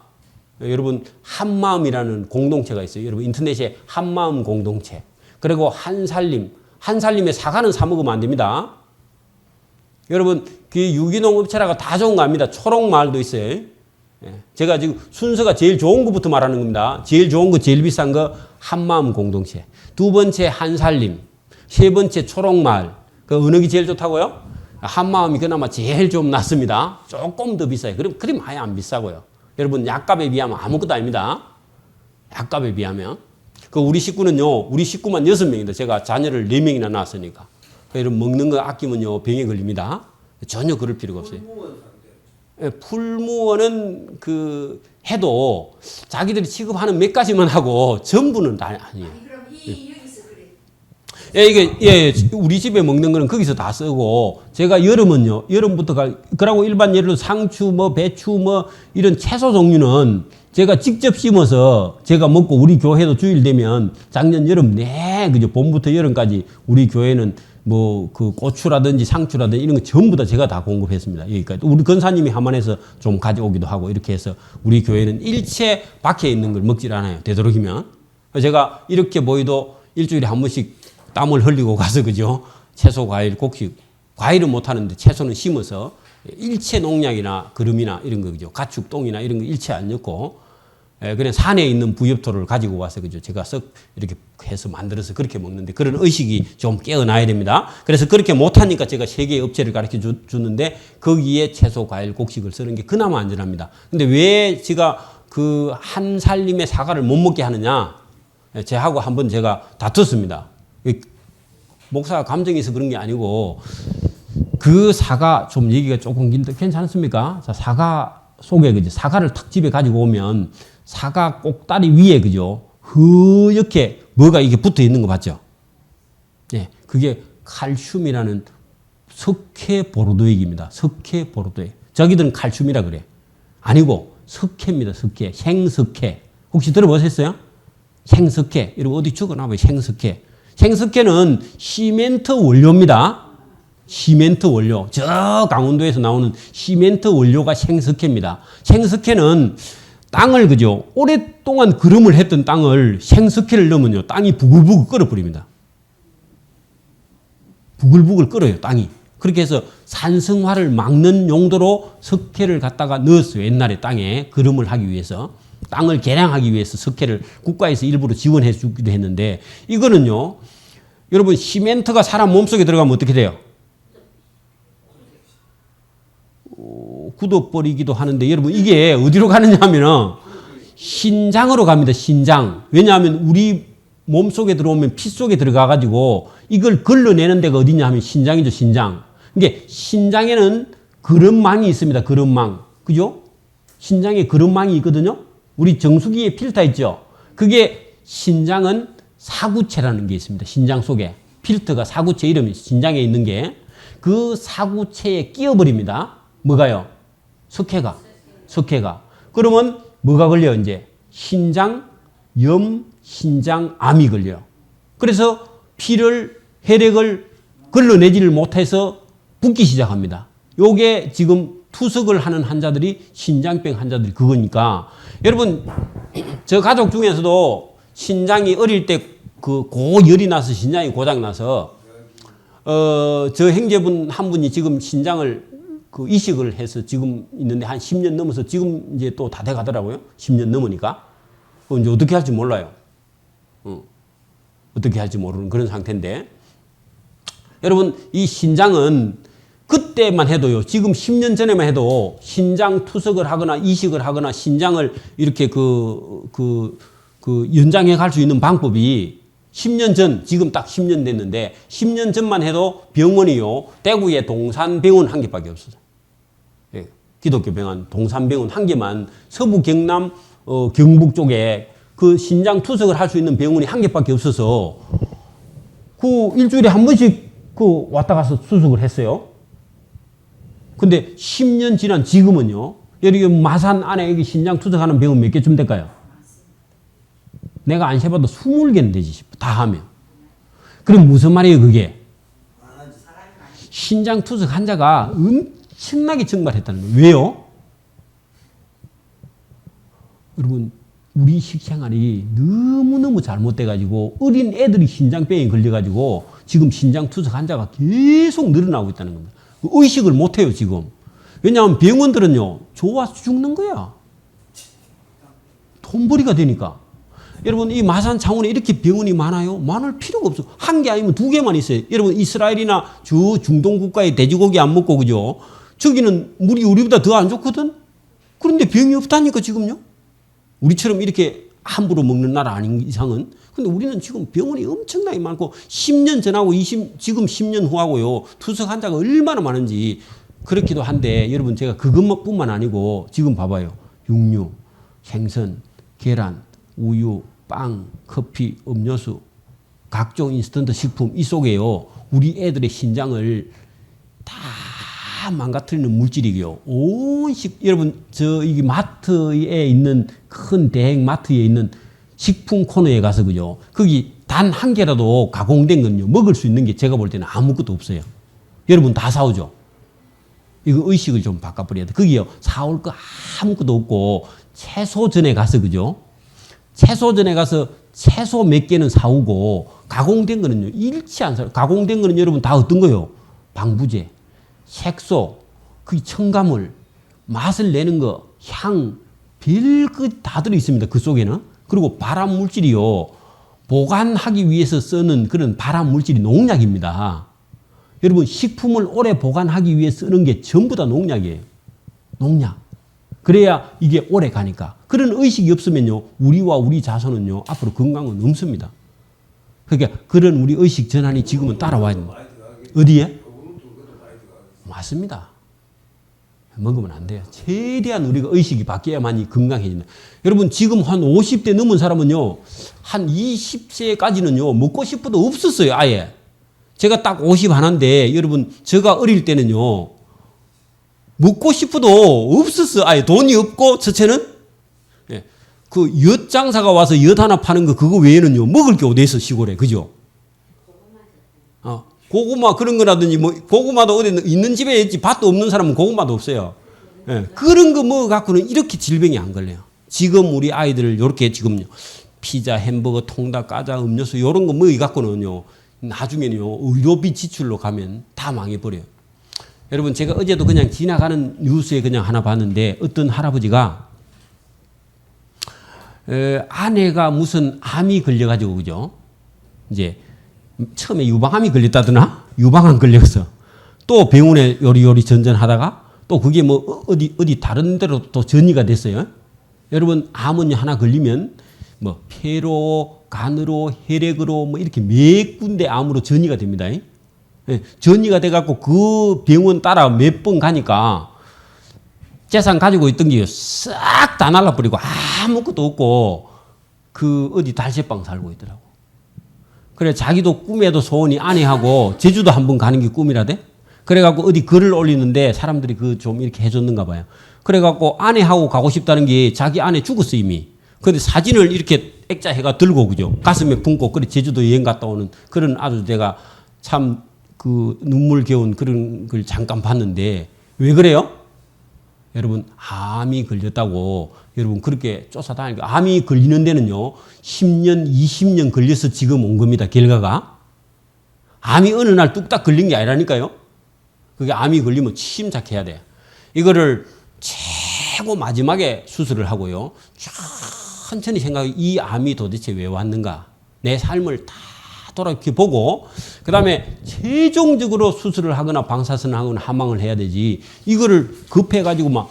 여러분 한마음이라는 공동체가 있어요. 여러분 인터넷에 한마음 공동체. 그리고 한살림에 사과는 사 먹으면 안 됩니다. 여러분 그 유기농 업체라고 다 좋은 거 아닙니다. 초록마을도 있어요. 제가 지금 순서가 제일 좋은 것부터 말하는 겁니다. 제일 좋은 거, 제일 비싼 거 한마음 공동체. 2번째 한살림, 3번째 초록마을, 그 어느 게 제일 좋다고요? 한마음이 그나마 제일 좀 낫습니다. 조금 더 비싸요. 그럼 아예 안 비싸고요. 여러분 약값에 비하면 아무것도 아닙니다. 약값에 비하면. 그 우리 식구는요. 우리 식구만 6명인데 제가 자녀를 4명이나 낳았으니까. 여러분 먹는 거 아끼면요. 병에 걸립니다. 전혀 그럴 필요가 없어요. 풀무원은 그 해도 자기들이 취급하는 몇 가지만 하고 전부는 다 아니에요. 아니 그럼 여기서 그래. 예, 우리 집에 먹는 거는 거기서 다 쓰고, 제가 여름은요, 여름부터 그러고 일반 예를 들어 상추, 배추, 이런 채소 종류는 제가 직접 심어서 제가 먹고 우리 교회도 주일 되면 작년 여름 그죠. 봄부터 여름까지 우리 교회는 그 고추라든지 상추라든지 이런 거 전부 다 제가 다 공급했습니다. 여기까지. 우리 권사님이 하만에서 좀 가져오기도 하고 이렇게 해서 우리 교회는 일체 밖에 있는 걸 먹질 않아요. 되도록이면. 제가 이렇게 모이도 일주일에 한 번씩 땀을 흘리고 가서 그죠. 채소, 과일, 곡식. 과일은 못 하는데 채소는 심어서 일체 농약이나 거름이나 이런 거 그죠. 가축 똥이나 이런 거 일체 안 넣고 그냥 산에 있는 부엽토를 가지고 와서 그죠. 제가 썩 이렇게 해서 만들어서 그렇게 먹는데 그런 의식이 좀 깨어나야 됩니다. 그래서 그렇게 못하니까 제가 3개의 업체를 가르쳐 주는데 거기에 채소, 과일, 곡식을 쓰는 게 그나마 안전합니다. 근데 왜 제가 그 한 살림의 사과를 못 먹게 하느냐? 제하고 한번 제가 다퉜습니다. 목사가 감정이 있어 그런 게 아니고 그 사과 좀 얘기가 조금 긴데 괜찮습니까? 자, 사과 속에 그죠. 사과를 탁 집에 가지고 오면 사과 꼭다리 위에 그죠. 허옇게 뭐가 이게 붙어 있는 거 봤죠? 예. 그게 칼슘이라는 석회보로도액입니다. 석회보로도액. 저기들은 칼슘이라 그래. 아니고 석회입니다. 석회. 생석회. 혹시 들어보셨어요? 생석회. 여러분 어디 적어놔봐요. 생석회. 생석회는 시멘트 원료입니다. 시멘트 원료. 저 강원도에서 나오는 시멘트 원료가 생석회입니다. 생석회는 땅을 그죠. 오랫동안 거름을 했던 땅을 생석회를 넣으면요. 땅이 부글부글 끓어버립니다. 부글부글 끓어요. 땅이. 그렇게 해서 산성화를 막는 용도로 석회를 갖다가 넣었어요. 옛날에 땅에 거름을 하기 위해서. 땅을 개량하기 위해서 석회를 국가에서 일부러 지원해 주기도 했는데 이거는요. 여러분 시멘트가 사람 몸속에 들어가면 어떻게 돼요? 굳어버리기도 하는데 여러분 이게 어디로 가느냐 하면은 신장으로 갑니다. 신장. 왜냐하면 우리 몸속에 들어오면 피 속에 들어가 가지고 이걸 걸러내는 데가 어디냐 하면 신장이죠. 신장. 이게 신장에는 거름망이 있습니다. 거름망. 그죠? 신장에 거름망이 있거든요. 우리 정수기에 필터 있죠. 그게 신장은 사구체라는 게 있습니다. 신장 속에. 필터가 사구체 이름이 신장에 있는 게 그 사구체에 끼어버립니다. 뭐가요? 석회가. 그러면 뭐가 걸려요, 이제? 신장염, 신장암이 걸려요. 그래서 혈액을 걸러내지를 못해서 붓기 시작합니다. 요게 지금 투석을 하는 환자들이 신장병 환자들이 그거니까 여러분 저 가족 중에서도 신장이 어릴 때 그 고열이 나서 신장이 고장 나서 저 형제분 한 분이 지금 신장을 그 이식을 해서 지금 있는데 한 10년 넘어서 지금 이제 또 다 돼 가더라고요. 10년 넘으니까. 이제 어떻게 할지 몰라요. 어떻게 할지 모르는 그런 상태인데. 여러분, 이 신장은 그때만 해도요, 지금 10년 전에만 해도 신장 투석을 하거나 이식을 하거나 신장을 이렇게 연장해 갈 수 있는 방법이 10년 전, 지금 딱 10년 됐는데 10년 전만 해도 병원이요, 대구에 동산병원 한 개밖에 없었어요. 예, 기독교 병원, 동산병원 한 개만 서부 경남 경북 쪽에 그 신장 투석을 할 수 있는 병원이 한 개밖에 없어서 그 일주일에 한 번씩 그 왔다 가서 수석을 했어요. 근데 10년 지난 지금은요, 여기 마산 안에 여기 신장 투석하는 병원 몇 개쯤 될까요? 내가 안 세봐도 20개는 되지 싶어. 다 하면. 그럼 무슨 말이에요, 그게? 신장 투석 환자가 엄청나게 증발했다는 거예요. 왜요? 여러분, 우리 식생활이 너무너무 잘못돼가지고 어린 애들이 신장병에 걸려가지고 지금 신장 투석 환자가 계속 늘어나고 있다는 겁니다. 의식을 못해요, 지금. 왜냐하면 병원들은요, 좋아서 죽는 거야. 돈벌이가 되니까. 여러분 이 마산 창원에 이렇게 병원이 많아요? 많을 필요가 없어. 한 개 아니면 두 개만 있어요. 여러분 이스라엘이나 저 중동 국가에 돼지고기 안 먹고 그죠? 저기는 물이 우리보다 더 안 좋거든. 그런데 병이 없다니까 지금요. 우리처럼 이렇게 함부로 먹는 나라 아닌 이상은. 근데 우리는 지금 병원이 엄청나게 많고 10년 전하고 지금 10년 후하고요. 투석 환자가 얼마나 많은지 그렇기도 한데 여러분 제가 그것뿐만 아니고 지금 봐봐요. 육류, 생선, 계란, 우유, 빵, 커피, 음료수, 각종 인스턴트 식품 이 속에요. 우리 애들의 신장을 다 망가뜨리는 물질이고요. 여러분 이게 마트에 있는 큰 대형 마트에 있는 식품 코너에 가서 그죠. 거기 단 한 개라도 가공된 건요. 먹을 수 있는 게 제가 볼 때는 아무것도 없어요. 여러분 다 사오죠. 이거 의식을 좀 바꿔버려야 돼. 거기요. 사올 거 아무것도 없고 채소전에 가서 그죠. 채소전에 가서 채소 몇 개는 사오고 가공된 거는요. 일치 안 사요. 가공된 거는 여러분 다 어떤 거요? 방부제, 색소, 그 첨가물, 맛을 내는 거, 향, 별것 다 들어있습니다. 그 속에는. 그리고 발암 물질이요. 보관하기 위해서 쓰는 그런 발암 물질이 농약입니다. 여러분 식품을 오래 보관하기 위해 쓰는 게 전부 다 농약이에요. 농약. 그래야 이게 오래 가니까. 그런 의식이 없으면요. 우리와 우리 자손은요. 앞으로 건강은 없습니다. 그러니까 그런 우리 의식 전환이 지금은 따라와야 됩니다. 어디에? 맞습니다. 먹으면 안 돼요. 최대한 우리가 의식이 바뀌어야만이 건강해진다. 여러분 지금 한 50대 넘은 사람은요. 한 20세까지는요. 먹고 싶어도 없었어요. 아예. 제가 딱 50 하나인데 여러분 제가 어릴 때는요. 먹고 싶어도 없었어요. 아예 돈이 없고 첫째는 예. 그 엿장사가 와서 엿 하나 파는 거 그거 외에는요. 먹을 게 어디 있어 시골에. 그죠? 고구마 그런 거라든지 뭐 고구마도 어디 있는 집에 있지 밭도 없는 사람은 고구마도 없어요. 예. 그런 거 먹어갖고는 이렇게 질병이 안 걸려요. 지금 우리 아이들 이렇게 지금요. 피자, 햄버거, 통닭, 과자, 음료수 이런 거 먹어갖고는요. 나중에는요. 의료비 지출로 가면 다 망해버려요. 여러분 제가 어제도 그냥 지나가는 뉴스에 그냥 하나 봤는데 어떤 할아버지가 아내가 무슨 암이 걸려가지고 그죠? 이제 처음에 유방암이 걸렸다더나? 유방암 걸려서 또 병원에 요리요리 전전하다가 또 그게 뭐 어디 다른 데로 또 전이가 됐어요. 여러분 암은 하나 걸리면 뭐 폐로, 간으로, 혈액으로 뭐 이렇게 몇 군데 암으로 전이가 됩니다. 예, 전이가 돼갖고 그 병원 따라 몇 번 가니까 재산 가지고 있던 게 싹 다 날라버리고 아무것도 없고 그 어디 달새방 살고 있더라고. 그래 자기도 꿈에도 소원이 아내하고 제주도 한번 가는 게 꿈이라대. 그래갖고 어디 글을 올리는데 사람들이 그 좀 이렇게 해줬는가 봐요. 그래갖고 아내하고 가고 싶다는 게 자기 아내 죽었어 이미. 근데 사진을 이렇게 액자해가 들고 그죠. 가슴에 품고 그래 제주도 여행 갔다 오는 그런 아주 제가 참 그 눈물겨운 그런 걸 잠깐 봤는데 왜 그래요? 여러분 암이 걸렸다고 여러분 그렇게 쫓아다니니까 암이 걸리는 데는요 10년 20년 걸려서 지금 온 겁니다. 결과가 암이 어느 날 뚝딱 걸린 게 아니라니까요. 그게 암이 걸리면 침착해야 돼요. 이거를 최고 마지막에 수술을 하고요 천천히 생각해 이 암이 도대체 왜 왔는가 내 삶을 다 돌아이렇게 보고 그 다음에 최종적으로 수술을 하거나 방사선을 하거나 하망을 해야 되지 이거를 급해가지고 막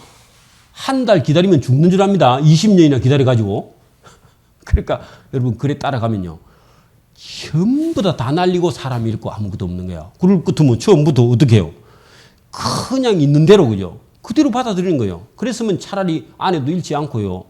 한 달 기다리면 죽는 줄 압니다. 20년이나 기다려가지고. 그러니까 여러분 그래 따라가면요. 전부 다 날리고 사람 잃고 아무것도 없는 거야. 그럴 것같으면 처음부터 어떻게 해요? 그냥 있는 대로 그죠? 그대로 받아들이는 거예요. 그랬으면 차라리 아내도 잃지 않고요.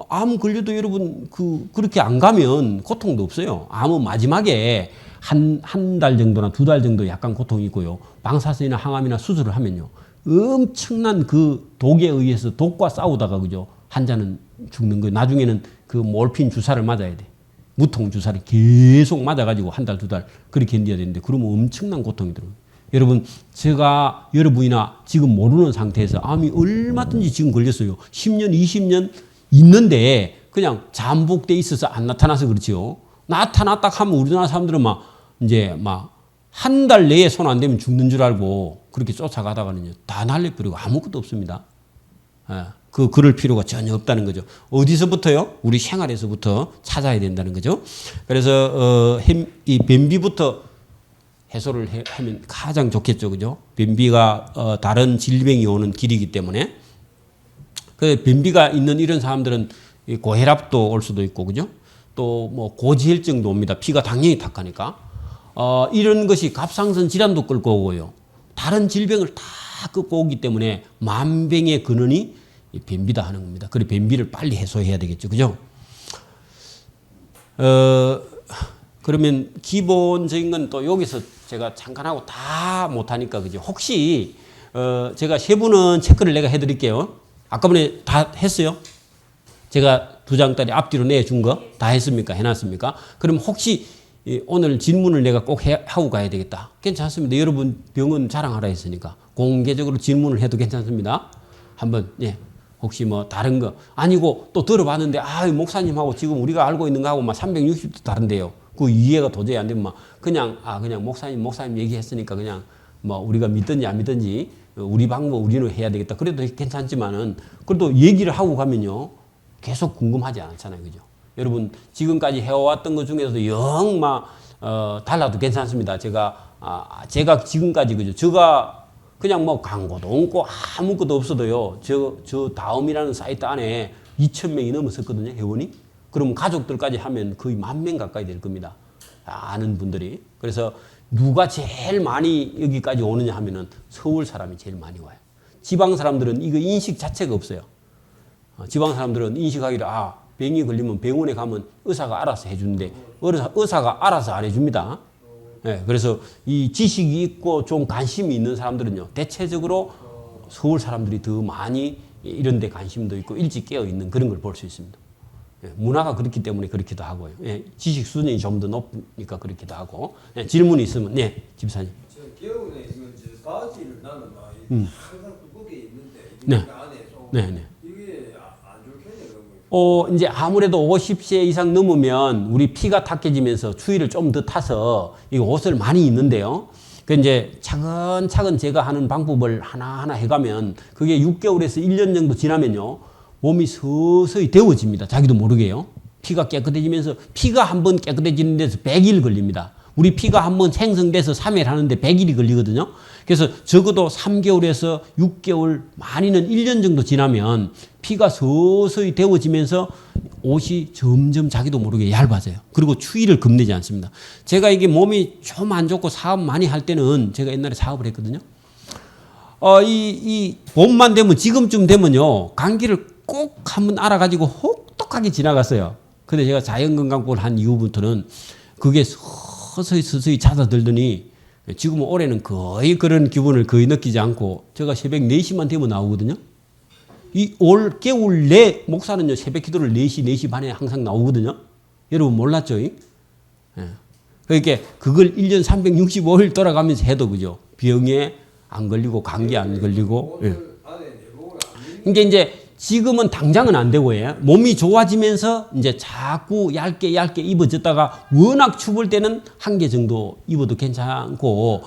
암 걸려도 여러분 그렇게 안 가면 고통도 없어요. 암은 마지막에 한 달 정도나 2달 정도 약간 고통이 있고요. 방사선이나 항암이나 수술을 하면요. 엄청난 그 독에 의해서 독과 싸우다가 그죠. 환자는 죽는 거예요. 나중에는 그 몰핀 주사를 맞아야 돼. 무통 주사를 계속 맞아가지고 1달, 2달 그렇게 견뎌야 되는데 그러면 엄청난 고통이 들어요. 여러분 제가 여러분이나 지금 모르는 상태에서 암이 얼마든지 지금 걸렸어요. 10년, 20년 있는데 그냥 잠복돼 있어서 안 나타나서 그렇지요. 나타났다 하면 우리나라 사람들은 막 한 달 내에 손 안 대면 죽는 줄 알고 그렇게 쫓아가다가는요 다 날려버리고 아무것도 없습니다. 예. 그럴 필요가 전혀 없다는 거죠. 어디서부터요? 우리 생활에서부터 찾아야 된다는 거죠. 그래서 이 변비부터 해소를 하면 가장 좋겠죠, 그죠? 변비가 다른 질병이 오는 길이기 때문에 그 변비가 있는 이런 사람들은 고혈압도 올 수도 있고, 그죠? 또 뭐 고지혈증도 옵니다. 피가 당연히 탁하니까 이런 것이 갑상선 질환도 끌고 오고요. 다른 질병을 다 끌고 오기 때문에 만병의 근원이 변비다 하는 겁니다. 그래 변비를 빨리 해소해야 되겠죠, 그죠? 그러면 기본적인 건 또 여기서 제가 잠깐 하고 다 못하니까, 그죠? 혹시 제가 세 분은 체크를 내가 해드릴게요. 아까 전에 다 했어요? 제가 두 장짜리 앞뒤로 내준 거 다 했습니까? 해놨습니까? 그럼 혹시 오늘 질문을 내가 꼭 하고 가야 되겠다. 괜찮습니다. 여러분 병원 자랑하라 했으니까 공개적으로 질문을 해도 괜찮습니다. 한번 혹시 뭐 다른 거 아니고 또 들어봤는데 목사님하고 지금 우리가 알고 있는 거하고 막 360도 다른데요. 그 이해가 도저히 안 되면 막 그냥 목사님 얘기했으니까 그냥 뭐 우리가 믿든지 안 믿든지 우리 방법 우리는 해야 되겠다. 그래도 괜찮지만은 그래도 얘기를 하고 가면요 계속 궁금하지 않잖아요, 그죠? 여러분 지금까지 해왔던 것 중에서도 영 막 달라도 괜찮습니다. 제가 지금까지 그죠? 제가 그냥 뭐 광고도 없고 아무것도 없어도요. 저 다음이라는 사이트 안에 2,000명이 넘었었거든요, 회원이. 그러면 가족들까지 하면 거의 10,000명 가까이 될 겁니다. 아는 분들이. 그래서 누가 제일 많이 여기까지 오느냐 하면은 서울 사람이 제일 많이 와요. 지방 사람들은 이거 인식 자체가 없어요. 지방 사람들은 인식하기를 병이 걸리면 병원에 가면 의사가 알아서 해주는데 의사가 알아서 안 해줍니다. 그래서 이 지식이 있고 좀 관심이 있는 사람들은요, 대체적으로 서울 사람들이 더 많이 이런 데 관심도 있고 일찍 깨어 있는 그런 걸 볼 수 있습니다. 문화가 그렇기 때문에 그렇기도 하고요. 지식 수준이 좀 더 높으니까 그렇기도 하고. 질문이 있으면, 집사님. 제가 기억에 지금 바지를 나는 항상 두껍게 입는데 안에서 이게 안 좋겠네요. 이제 아무래도 50세 이상 넘으면 우리 피가 탁해지면서 추위를 좀 더 타서 이 옷을 많이 입는데요. 그 이제 차근차근 제가 하는 방법을 하나하나 해가면 그게 6개월에서 1년 정도 지나면요. 몸이 서서히 데워집니다. 자기도 모르게요. 피가 깨끗해지면서 피가 한번 깨끗해지는 데서 100일 걸립니다. 우리 피가 한번 생성돼서 3일 하는데 100일이 걸리거든요. 그래서 적어도 3개월에서 6개월, 많이는 1년 정도 지나면 피가 서서히 데워지면서 옷이 점점 자기도 모르게 얇아져요. 그리고 추위를 겁내지 않습니다. 제가 이게 몸이 좀 안 좋고 사업 많이 할 때는 제가 옛날에 사업을 했거든요. 이 봄만 되면 지금쯤 되면요. 감기를 꼭 한번 알아가지고 혹독하게 지나갔어요. 근데 제가 자연건강법을 한 이후부터는 그게 서서히 잦아들더니 지금 올해는 거의 그런 기분을 거의 느끼지 않고 제가 새벽 4시만 되면 나오거든요. 이 올 겨울 내 목사는요 새벽 기도를 4시, 4시 반에 항상 나오거든요. 여러분 몰랐죠? 그러니까 그걸 1년 365일 돌아가면서 해도 그죠? 병에 안 걸리고 감기 안 걸리고. 그러니까 이제 지금은 당장은 안 되고요. 몸이 좋아지면서 이제 자꾸 얇게 입어졌다가 워낙 추울 때는 한 개 정도 입어도 괜찮고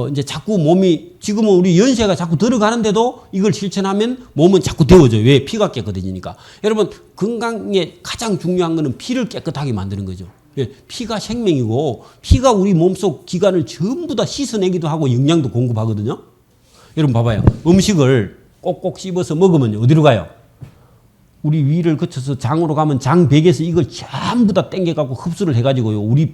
이제 자꾸 몸이 지금은 우리 연세가 자꾸 들어가는데도 이걸 실천하면 몸은 자꾸 데워져요. 왜? 피가 깨끗해지니까. 여러분 건강에 가장 중요한 거는 피를 깨끗하게 만드는 거죠. 피가 생명이고 피가 우리 몸속 기관을 전부 다 씻어내기도 하고 영양도 공급하거든요. 여러분 봐봐요. 음식을 꼭꼭 씹어서 먹으면 어디로 가요? 우리 위를 거쳐서 장으로 가면 장벽에서 이걸 전부 다 땡겨갖고 흡수를 해가지고요. 우리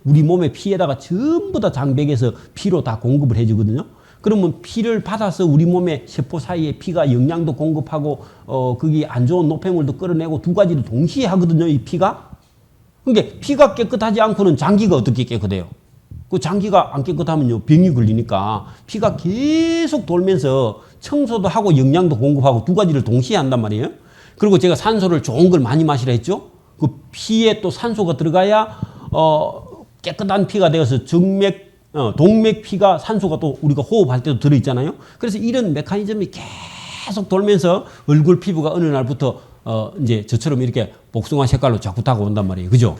몸의 피에다가 전부 다 장벽에서 피로 다 공급을 해주거든요. 그러면 피를 받아서 우리 몸의 세포 사이에 피가 영양도 공급하고, 거기 안 좋은 노폐물도 끌어내고 두 가지를 동시에 하거든요. 이 피가. 그러니까 피가 깨끗하지 않고는 장기가 어떻게 깨끗해요? 그 장기가 안 깨끗하면요. 병이 걸리니까 피가 계속 돌면서 청소도 하고 영양도 공급하고 두 가지를 동시에 한단 말이에요. 그리고 제가 산소를 좋은 걸 많이 마시라 했죠. 그 피에 또 산소가 들어가야 깨끗한 피가 되어서 동맥 피가 산소가 또 우리가 호흡할 때도 들어있잖아요. 그래서 이런 메커니즘이 계속 돌면서 얼굴 피부가 어느 날부터 이제 저처럼 이렇게 복숭아 색깔로 자꾸 타고 온단 말이에요. 그죠?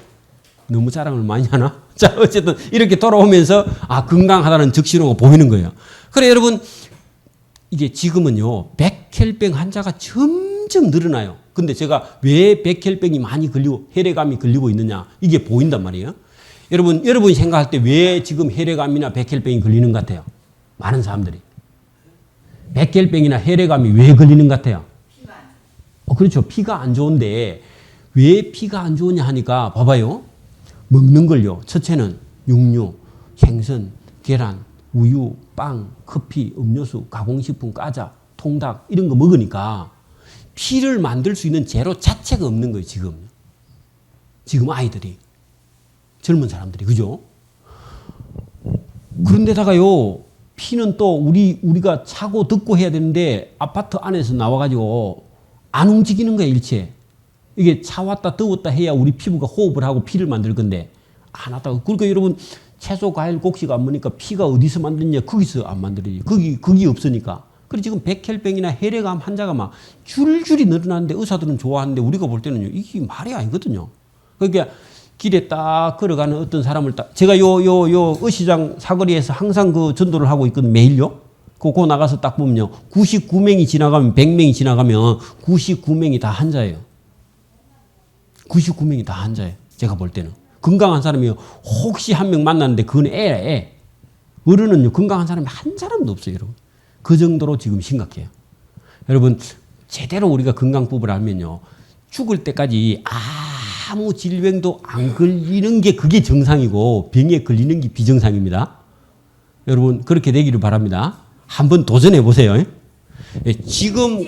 너무 자랑을 많이 하나? 자, 어쨌든 이렇게 돌아오면서 건강하다는 적신호가 보이는 거예요. 그래 여러분 이게 지금은요 백혈병 환자가 점점 점점 늘어나요. 근데 제가 왜 백혈병이 많이 걸리고 혈액암이 걸리고 있느냐 이게 보인단 말이에요. 여러분이 생각할 때 왜 지금 혈액암이나 백혈병이 걸리는 것 같아요? 많은 사람들이. 백혈병이나 혈액암이 왜 걸리는 것 같아요? 그렇죠. 피가 안 좋은데 왜 피가 안 좋으냐 하니까 봐봐요. 먹는 걸요. 첫째는 육류, 생선, 계란, 우유, 빵, 커피, 음료수, 가공식품, 과자, 통닭 이런 거 먹으니까 피를 만들 수 있는 재료 자체가 없는 거예요. 지금 아이들이. 젊은 사람들이. 그죠? 그런데다가요. 피는 또 우리가 차고 듣고 해야 되는데 아파트 안에서 나와가지고 안 움직이는 거예요. 일체. 이게 차왔다 더웠다 해야 우리 피부가 호흡을 하고 피를 만들 건데 안 왔다고. 그러니까 여러분 채소, 과일, 곡식 안 먹으니까 피가 어디서 만드냐? 거기서 안 만들어지. 거기 없으니까. 그래서 지금 백혈병이나 혈액암 환자가 막 줄줄이 늘어나는데 의사들은 좋아하는데 우리가 볼 때는 이게 말이 아니거든요. 그러니까 길에 딱 걸어가는 어떤 사람을 딱 제가 요 의시장 사거리에서 항상 그 전도를 하고 있거든요. 매일요. 그거 나가서 딱 보면요. 99명이 지나가면 100명이 지나가면 99명이 다 환자예요. 99명이 다 환자예요. 제가 볼 때는. 건강한 사람이요. 혹시 한 명 만났는데 그건 애야, 애. 어른은요. 건강한 사람이 한 사람도 없어요, 여러분. 그 정도로 지금 심각해요. 여러분, 제대로 우리가 건강법을 알면요. 죽을 때까지 아무 질병도 안 걸리는 게 그게 정상이고 병에 걸리는 게 비정상입니다. 여러분, 그렇게 되기를 바랍니다. 한번 도전해 보세요. 지금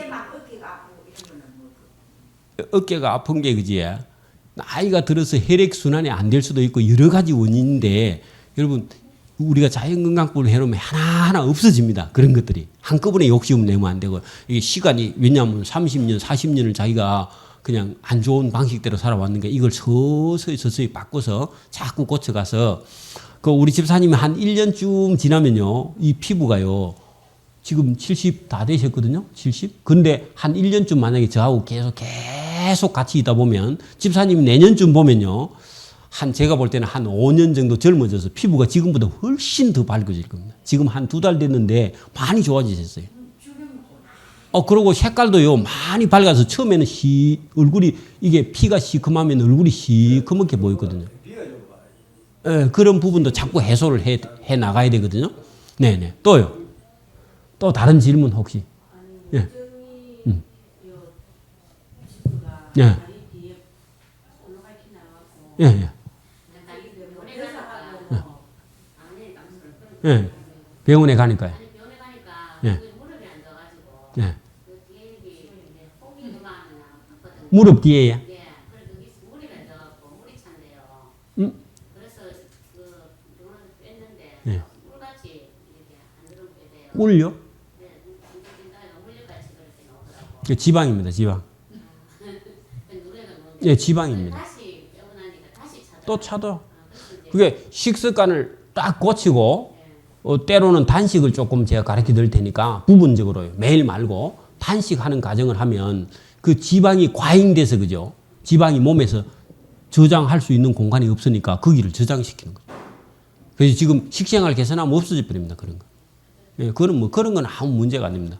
어깨가 아픈 게 그지? 나이가 들어서 혈액순환이 안 될 수도 있고 여러 가지 원인인데 여러분 우리가 자연건강법을 해놓으면 하나하나 없어집니다. 그런 것들이. 한꺼번에 욕심을 내면 안 되고 이게 시간이 왜냐하면 30년, 40년을 자기가 그냥 안 좋은 방식대로 살아왔는데 이걸 서서히 바꿔서 자꾸 고쳐가서 그 우리 집사님이 한 1년쯤 지나면요. 이 피부가요. 지금 70 다 되셨거든요. 70. 근데 한 1년쯤 만약에 저하고 계속 같이 있다 보면 집사님이 내년쯤 보면요. 제가 볼 때는 한 5년 정도 젊어져서 피부가 지금보다 훨씬 더 밝아질 겁니다. 지금 한 2달 됐는데 많이 좋아지셨어요. 그리고 색깔도요, 많이 밝아서 처음에는 얼굴이, 이게 피가 시커하면 얼굴이 시커멓게 보였거든요. 그런 부분도 자꾸 해소를 해 나가야 되거든요. 네네. 또요. 또 다른 질문 혹시? 예. 예. 예, 예. 예. 병원에 가니까요. 예. 예. 무릎 뒤에요? 예. 꿀요? 지방입니다, 지방. 예, 지방입니다. 또 차도. 그게 식습관을 딱 고치고, 때로는 단식을 조금 제가 가르쳐 드릴 테니까, 부분적으로요. 매일 말고, 단식하는 과정을 하면, 그 지방이 과잉돼서, 그죠? 지방이 몸에서 저장할 수 있는 공간이 없으니까, 거기를 저장시키는 거죠. 그래서 지금 식생활 개선하면 없어져 버립니다, 그런 거. 예, 그런 건 아무 문제가 아닙니다.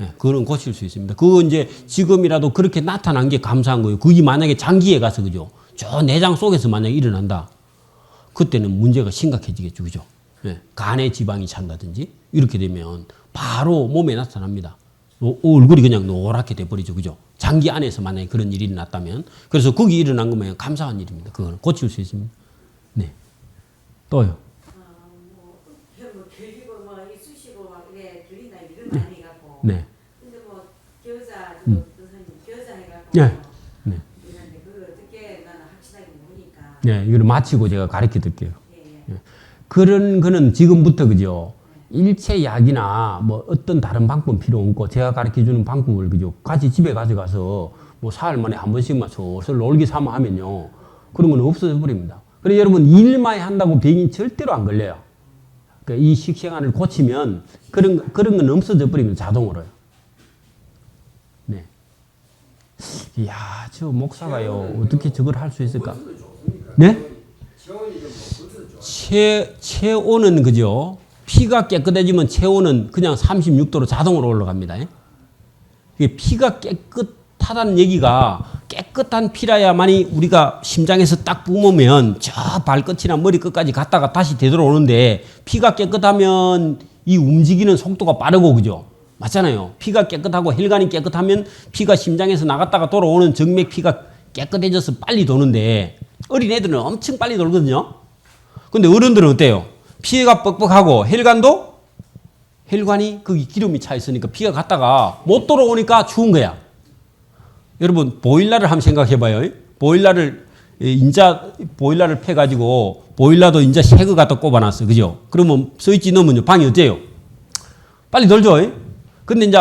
예, 그거는 고칠 수 있습니다. 그거 이제 지금이라도 그렇게 나타난 게 감사한 거예요. 그게 만약에 장기에 가서, 그죠? 저 내장 속에서 만약에 일어난다. 그때는 문제가 심각해지겠죠. 그죠? 예, 간에 지방이 찬다든지 이렇게 되면 바로 몸에 나타납니다. 얼굴이 그냥 노랗게 돼버리죠. 그죠? 장기 안에서 만약에 그런 일이 일어났다면. 그래서 거기 일어난 거면 감사한 일입니다. 그거는 고칠 수 있습니다. 네. 또요. 네. 근데 뭐 겨자 해갖고 네. 네. 이런데 그걸 어떻게 나는 확실하게 모르니까. 네, 이걸 마치고 제가 가르쳐 드릴게요. 예. 그런 거는 지금부터 그죠. 일체 약이나 뭐 어떤 다른 방법 필요 없고 제가 가르쳐 주는 방법을 그죠. 같이 집에 가져가서 뭐 사흘 만에 한 번씩만 슬슬 놀기 삼아 하면요. 그런 건 없어져 버립니다. 그래서 여러분 일만 한다고 병이 절대로 안 걸려요. 그러니까 이 식생활을 고치면 그런 건 없어져 버리면 자동으로요. 네. 이야, 저 목사가요. 어떻게 저걸 할 수 있을까? 네? 체온은 그죠? 피가 깨끗해지면 체온은 그냥 36도로 자동으로 올라갑니다. 피가 깨끗하다는 얘기가 깨끗한 피라야만이 우리가 심장에서 딱 뿜으면 저 발끝이나 머리 끝까지 갔다가 다시 되돌아오는데 피가 깨끗하면 이 움직이는 속도가 빠르고 그죠? 맞잖아요. 피가 깨끗하고 혈관이 깨끗하면 피가 심장에서 나갔다가 돌아오는 정맥 피가 깨끗해져서 빨리 도는데 어린애들은 엄청 빨리 돌거든요. 근데 어른들은 어때요? 피가 뻑뻑하고 혈관이 거기 기름이 차 있으니까 피가 갔다가 못 돌아오니까 죽은 거야. 여러분 보일러를 한번 생각해 봐요. 보일러를 패가지고 보일러도 인자 새거 갖다 꼽아놨어. 그죠? 그러면 스위치 넣으면 방이 어때요? 빨리 돌죠? 근데 이제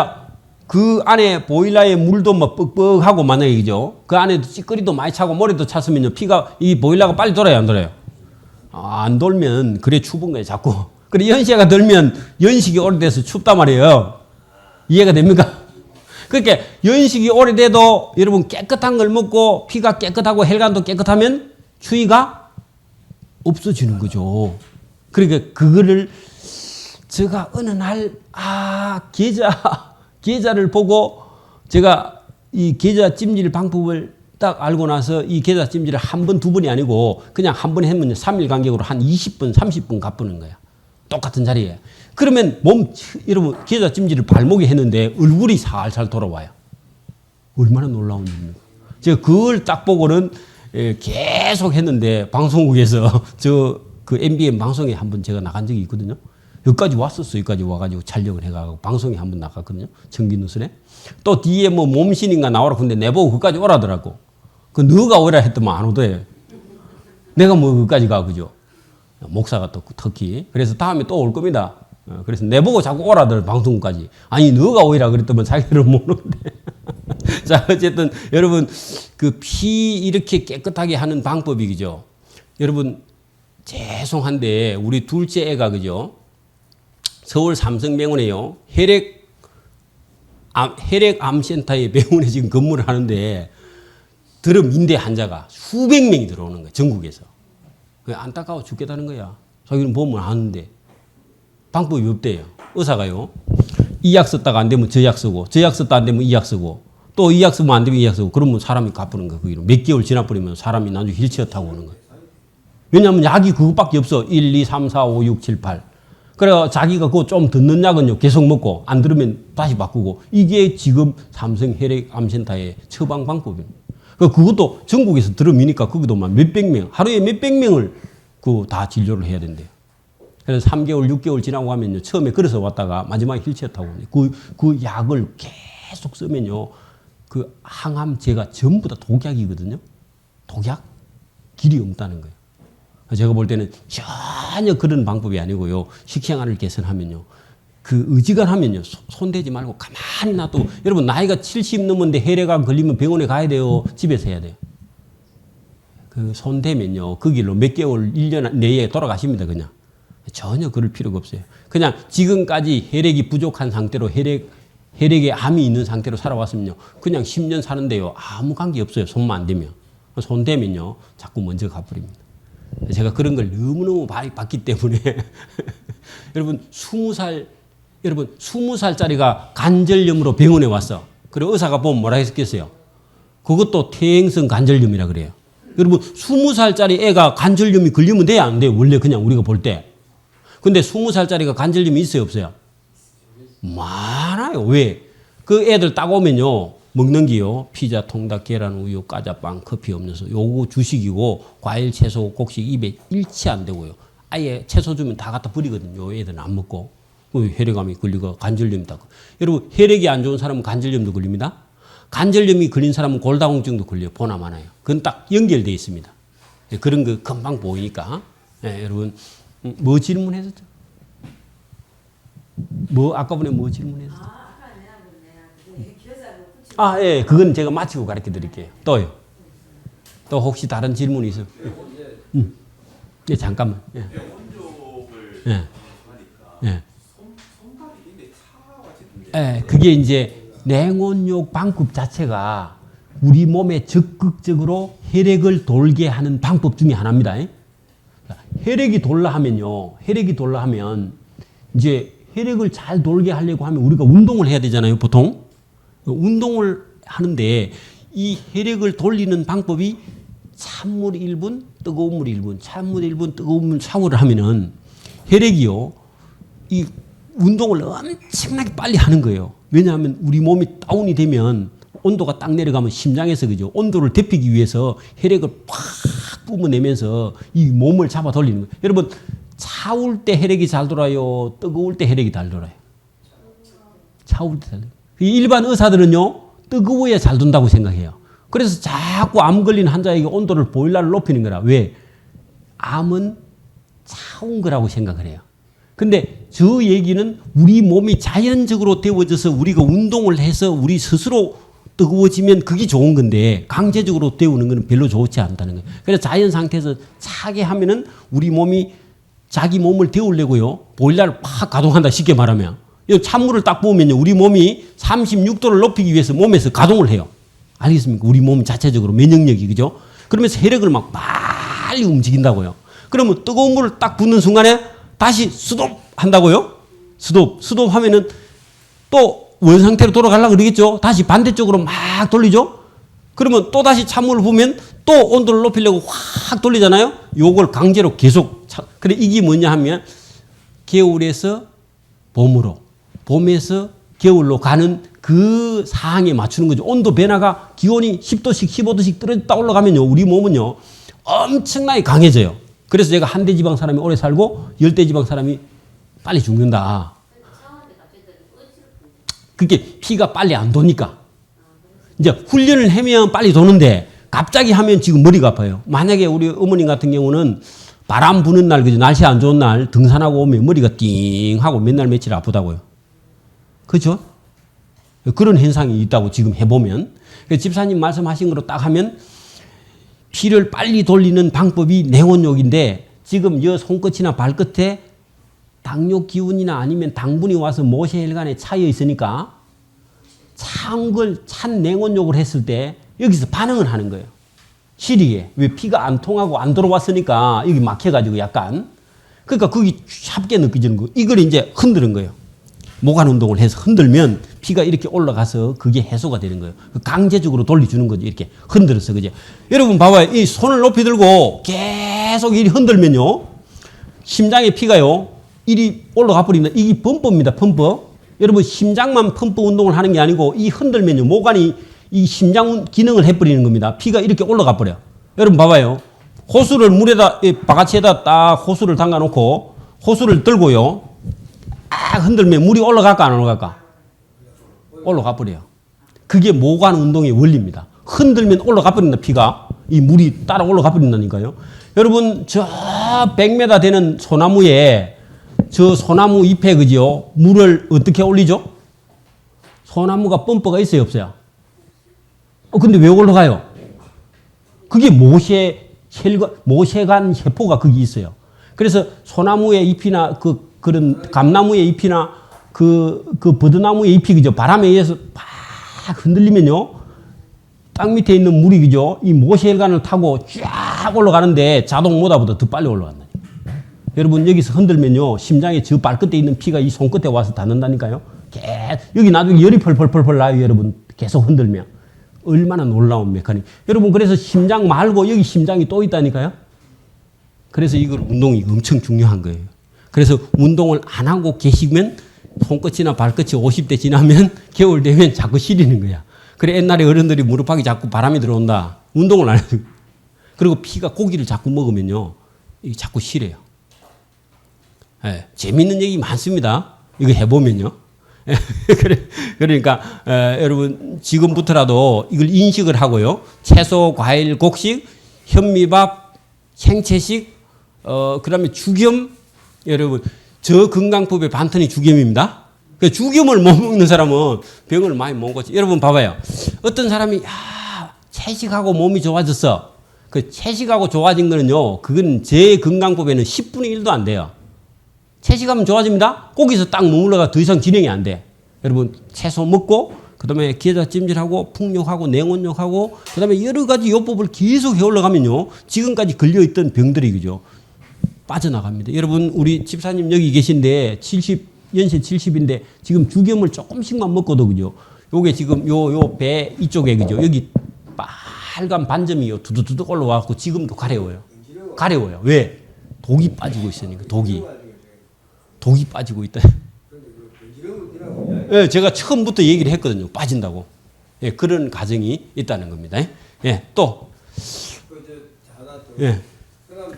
그 안에 보일러에 물도 막 뻑뻑하고 만약에 그죠? 그 안에도 찌꺼리도 많이 차고 모래도 찼으면요. 피가 이 보일러가 빨리 돌아요, 안 돌아요? 안 돌면 그래 추운 거예요, 자꾸. 그래 연시가 들면 연식이 오래돼서 춥단 말이에요. 이해가 됩니까? 그러니까 연식이 오래돼도 여러분 깨끗한 걸 먹고 피가 깨끗하고 혈관도 깨끗하면 추위가 없어지는 거죠. 그러니까 그거를 제가 어느 날 계좌를 보고 제가 이 계좌 찜질 방법을 딱 알고 나서 이 계좌 찜질을 한 번, 두 번이 아니고 그냥 한 번 하면 3일 간격으로 한 20분, 30분 갚는 거야. 똑같은 자리에. 그러면 여러분 계좌 찜질을 발목에 했는데 얼굴이 살살 돌아와요. 얼마나 놀라운 일입니까? 제가 그걸 딱 보고는 계속 했는데 방송국에서 그 MBN 방송에 한번 제가 나간 적이 있거든요. 여기까지 왔었어요. 여기까지 와가지고 촬영을 해가지고 방송에 한번 나갔거든요. 정기뉴스에. 또 뒤에 뭐 몸신인가 나오라 근데 내보고 거기까지 오라더라고. 그 너가 오라 했더만 안 오대. 내가 뭐 거기까지 가 그죠? 목사가 또 특히. 그래서 다음에 또 올 겁니다. 그래서 내보고 자꾸 오라더라 방송국까지. 아니 너가 오이라 그랬더만 자기들은 모르는데. 자 어쨌든 여러분 그 피 이렇게 깨끗하게 하는 방법이 그죠? 여러분 죄송한데 우리 둘째 애가 그죠? 서울 삼성병원에요. 혈액암센터에 병원에 지금 근무를 하는데 드럼 인대 환자가 수백 명이 들어오는 거예요. 전국에서. 안타까워 죽겠다는 거야. 자기는 보면 아는데 방법이 없대요. 의사가요. 이 약 썼다가 안 되면 저 약 쓰고 저 약 썼다 안 되면 이 약 쓰고 또 이 약 쓰면 안 되면 이 약 쓰고 그러면 사람이 갚는 거야. 몇 개월 지나버리면 사람이 나중에 휠체어 타고 오는 거예요. 왜냐하면 약이 그것밖에 없어. 1, 2, 3, 4, 5, 6, 7, 8. 그래 자기가 그거 좀 듣는 약은요 계속 먹고 안 들으면 다시 바꾸고 이게 지금 삼성 혈액암센터의 처방 방법입니다. 그것도 전국에서 들으미니까 거기도 막 몇백 명 하루에 몇백 명을 그 다 진료를 해야 된대요. 그래서 3개월 6개월 지나고 하면요 처음에 걸어서 왔다가 마지막에 휠체어 타고 그 약을 계속 쓰면요 그 항암제가 전부 다 독약이거든요. 독약 길이 없다는 거예요. 제가 볼 때는 전혀 그런 방법이 아니고요. 식생활을 개선하면요. 그 어지간하면요. 손대지 말고 가만히 놔두고 여러분 나이가 70 넘었는데 혈액암 걸리면 병원에 가야 돼요. 집에서 해야 돼요. 그 손대면요. 그 길로 몇 개월 1년 내에 돌아가십니다. 그냥. 전혀 그럴 필요가 없어요. 그냥 지금까지 혈액이 부족한 상태로 혈액에 암이 있는 상태로 살아왔으면요. 그냥 10년 사는데요. 아무 관계 없어요. 손만 안 대면. 손대면요. 자꾸 먼저 가버립니다. 제가 그런 걸 너무너무 많이 봤기 때문에 여러분 20살짜리가 관절염으로 병원에 왔어. 그리고 의사가 보면 뭐라 했겠어요? 그것도 퇴행성 관절염이라 그래요. 여러분 20살짜리 애가 관절염이 걸리면 돼야 안 돼요? 원래 그냥 우리가 볼 때. 근데 20살짜리가 관절염이 있어요? 없어요? 많아요. 왜? 그 애들 딱 오면요. 먹는 게요. 피자, 통닭, 계란, 우유, 과자빵, 커피, 음료수. 요거 주식이고 과일, 채소, 곡식 입에 일치 안 되고요. 아예 채소 주면 다 갖다 버리거든요. 애들은 안 먹고. 혈액암이 걸리고 관절염이 다. 여러분 혈액이 안 좋은 사람은 관절염도 걸립니다. 관절염이 걸린 사람은 골다공증도 걸려요. 보나 마나요. 그건 딱 연결되어 있습니다. 그런 거 금방 보이니까. 네, 여러분 뭐 질문했었죠? 아까번에 뭐 질문했었죠? 예, 그건 제가 마치고 가르쳐 드릴게요. 또요. 또 혹시 다른 질문이 있어요? 예, 잠깐만. 예. 예. 예. 예, 그게 이제 냉온욕 방법 자체가 우리 몸에 적극적으로 혈액을 돌게 하는 방법 중에 하나입니다. 혈액이 돌라 하면요. 이제 혈액을 잘 돌게 하려고 하면 우리가 운동을 해야 되잖아요, 보통. 운동을 하는데 이 혈액을 돌리는 방법이 찬물 1분, 뜨거운 물 1분, 찬물 1분, 뜨거운 물 샤워를 하면은 혈액이요, 이 운동을 엄청나게 빨리 하는 거예요. 왜냐하면 우리 몸이 다운이 되면 온도가 딱 내려가면 심장에서 그죠, 온도를 데피기 위해서 혈액을 팍 뿜어내면서 이 몸을 잡아 돌리는 거예요. 여러분, 차올 때 혈액이 잘 돌아요, 뜨거울 때 혈액이 잘 돌아요? 차올 때 잘 돌아요. 일반 의사들은요, 뜨거워야 잘 돈다고 생각해요. 그래서 자꾸 암 걸린 환자에게 온도를 보일러를 높이는 거라. 왜? 암은 차운 거라고 생각을 해요. 근데 저 얘기는 우리 몸이 자연적으로 데워져서 우리가 운동을 해서 우리 스스로 뜨거워지면 그게 좋은 건데 강제적으로 데우는 건 별로 좋지 않다는 거예요. 그래서 자연 상태에서 차게 하면은 우리 몸이 자기 몸을 데우려고요, 보일러를 팍 가동한다, 쉽게 말하면. 이 찬물을 딱 부으면요, 우리 몸이 36도를 높이기 위해서 몸에서 가동을 해요. 알겠습니까? 우리 몸 자체적으로 면역력이, 그죠? 그러면서 혈액을 막 빨리 움직인다고요. 그러면 뜨거운 물을 딱 붓는 순간에 다시 스톱 한다고요? 스톱 하면은 또 원 상태로 돌아가려고 그러겠죠? 다시 반대쪽으로 막 돌리죠? 그러면 또 다시 찬물을 부으면 또 온도를 높이려고 확 돌리잖아요? 요걸 강제로 계속. 그래, 이게 뭐냐 하면 겨울에서 봄으로, 봄에서 겨울로 가는 그 상황에 맞추는 거죠. 온도 변화가 기온이 10도씩 15도씩 떨어졌다 올라가면요, 우리 몸은요 엄청나게 강해져요. 그래서 제가 한대지방 사람이 오래 살고 열대지방 사람이 빨리 죽는다. 그게 피가 빨리 안 도니까. 이제 훈련을 하면 빨리 도는데 갑자기 하면 지금 머리가 아파요. 만약에 우리 어머님 같은 경우는 바람 부는 날, 그죠, 날씨 안 좋은 날 등산하고 오면 머리가 띵 하고 맨날 며칠 아프다고요. 그렇죠? 그런 현상이 있다고 지금 해보면. 집사님 말씀하신 거로 딱 하면 피를 빨리 돌리는 방법이 냉온욕인데 지금 여 손끝이나 발끝에 당뇨 기운이나 아니면 당분이 와서 모세혈관에 차여 있으니까 찬 냉온욕을 했을 때 여기서 반응을 하는 거예요. 시리에. 왜? 피가 안 통하고 안 들어왔으니까 여기 막혀가지고 약간. 그러니까 거기 찹게 느껴지는 거. 이걸 이제 흔드는 거예요. 모관 운동을 해서 흔들면 피가 이렇게 올라가서 그게 해소가 되는 거예요. 강제적으로 돌려주는 거죠. 이렇게 흔들어서. 그죠? 여러분 봐봐요. 이 손을 높이 들고 계속 이리 흔들면요, 심장의 피가요, 이리 올라가 버립니다. 이게 펌프입니다. 펌프. 여러분, 심장만 펌프 운동을 하는 게 아니고 이 흔들면요, 모관이 이 심장 기능을 해버리는 겁니다. 피가 이렇게 올라가 버려. 여러분 봐봐요. 호수를 물에다, 바가지에다 딱 호수를 담가 놓고 호수를 들고요, 딱 흔들면 물이 올라갈까 안 올라갈까? 올라가 버려요. 그게 모관 운동의 원리입니다. 흔들면 올라가 버린다, 피가. 이 물이 따라 올라가 버린다니까요. 여러분, 저 100m 되는 소나무에, 저 소나무 잎에, 그죠, 물을 어떻게 올리죠? 소나무가 펌프가 있어요, 없어요? 근데 왜 올라가요? 그게 모세관 세포가 거기 있어요. 그래서 소나무의 잎이나 그런 감나무의 잎이나 그 버드나무의 잎이, 그죠, 바람에 의해서 막 흔들리면요, 땅 밑에 있는 물이, 그죠, 이 모세혈관을 타고 쫙 올라가는데 자동 모터보다 더 빨리 올라간다. 여러분, 여기서 흔들면요, 심장에 저 발끝에 있는 피가 이 손끝에 와서 닿는다니까요. 여기 나중에 열이 펄펄펄펄 나요, 여러분. 계속 흔들면. 얼마나 놀라운 메커니즘. 여러분, 그래서 심장 말고 여기 심장이 또 있다니까요. 그래서 이걸 운동이 엄청 중요한 거예요. 그래서 운동을 안 하고 계시면 손끝이나 발끝이 50대 지나면 겨울 되면 자꾸 시리는 거야. 그래, 옛날에 어른들이 무릎팍에 자꾸 바람이 들어온다. 운동을 안 해도. 그리고 피가 고기를 자꾸 먹으면요, 이게 자꾸 시려요. 예, 재밌는 얘기 많습니다. 이거 해보면요. 그러니까 여러분, 지금부터라도 이걸 인식을 하고요. 채소, 과일, 곡식, 현미밥, 생채식, 그다음에 죽염. 여러분, 저 건강법의 반턴이 죽염입니다. 그 죽염을 못 먹는 사람은 병을 많이 못 고치. 여러분 봐봐요. 어떤 사람이 채식하고 몸이 좋아졌어. 그 채식하고 좋아진 거는요, 그건 제 건강법에는 10분의 1도 안 돼요. 채식하면 좋아집니다. 거기서 딱 머물러가 더 이상 진행이 안 돼. 여러분, 채소 먹고, 그 다음에 겨자찜질하고, 풍욕하고, 냉온욕하고, 그 다음에 여러 가지 요법을 계속 해 올라가면요, 지금까지 걸려있던 병들이, 그죠, 빠져나갑니다. 여러분, 우리 집사님 여기 계신데 연세 70인데 지금 죽염을 조금씩만 먹고도, 그죠, 요게 지금 요 배 이쪽에 그죠? 여기 빨간 반점이 요 두두두둑 올라와갖고 지금도 가려워요. 가려워요. 왜? 독이 빠지고 있으니까 독이 빠지고 있다. 예, 제가 처음부터 얘기를 했거든요. 빠진다고. 예, 그런 과정이 있다는 겁니다. 예, 또. 예. 그럼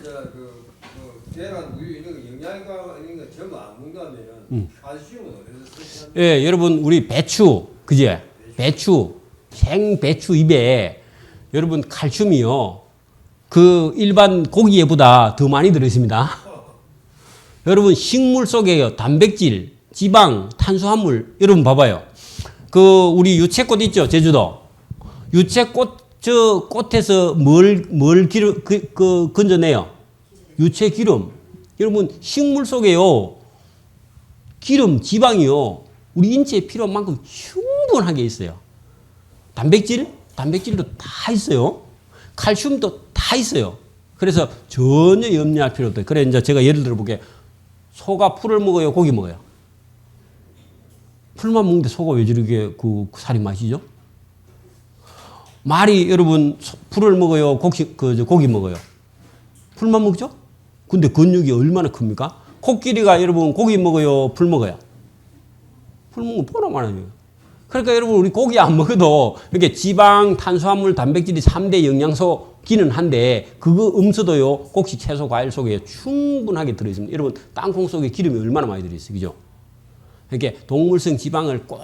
계란, 우유 이런 거 영양가 이런 거 전부 안 먹는다면은 칼슘은 어디서 섭취하는? 예, 여러분 우리 배추, 그제? 배추, 생배추 잎에 여러분 칼슘이요. 그 일반 고기에보다 더 많이 들어있습니다. 여러분 식물 속에요. 단백질, 지방, 탄수화물. 여러분 봐봐요. 그 우리 유채꽃 있죠, 제주도. 유채꽃 저 꽃에서 뭘 기름 건져내요? 유채 기름. 여러분 식물 속에요. 기름, 지방이요. 우리 인체에 필요한 만큼 충분하게 있어요. 단백질도 다 있어요. 칼슘도 다 있어요. 그래서 전혀 염려할 필요 없어요. 그래 이제 제가 예를 들어 볼게요. 소가 풀을 먹어요, 고기 먹어요? 풀만 먹는데 소가 왜 저렇게 그 살이 마시죠? 말이 여러분 풀을 먹어요, 고기 먹어요? 풀만 먹죠? 근데 근육이 얼마나 큽니까? 코끼리가 여러분 고기 먹어요, 풀 먹어요? 풀 먹으면 보나 마나요. 그러니까 여러분 우리 고기 안 먹어도 이렇게 지방, 탄수화물, 단백질이 3대 영양소기는 한데 그거 음수도요, 곡식, 채소, 과일 속에 충분하게 들어있습니다. 여러분 땅콩 속에 기름이 얼마나 많이 들어있어요, 그죠? 이렇게 동물성 지방을 꼭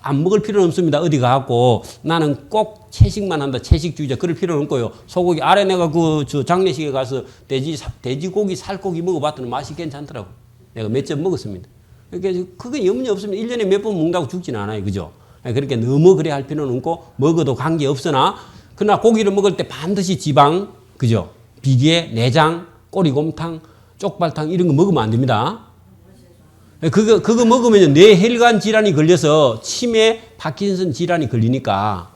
안 먹을 필요는 없습니다. 어디 가갖고 나는 꼭 채식만 한다, 채식주의자 그럴 필요는 없고요. 소고기 아래 내가 저 장례식에 가서 돼지고기, 살고기 먹어봤더니 맛이 괜찮더라고. 내가 몇 점 먹었습니다. 그러니까 그게 염려 없습니다. 1년에 몇 번 먹는다고 죽지는 않아요, 그죠? 그렇게 너무 그래 할 필요는 없고 먹어도 관계 없으나 그러나 고기를 먹을 때 반드시 지방, 그죠? 비계, 내장, 꼬리곰탕, 쪽발탕 이런 거 먹으면 안 됩니다. 그거 먹으면 뇌혈관 질환이 걸려서 치매, 파킨슨 질환이 걸리니까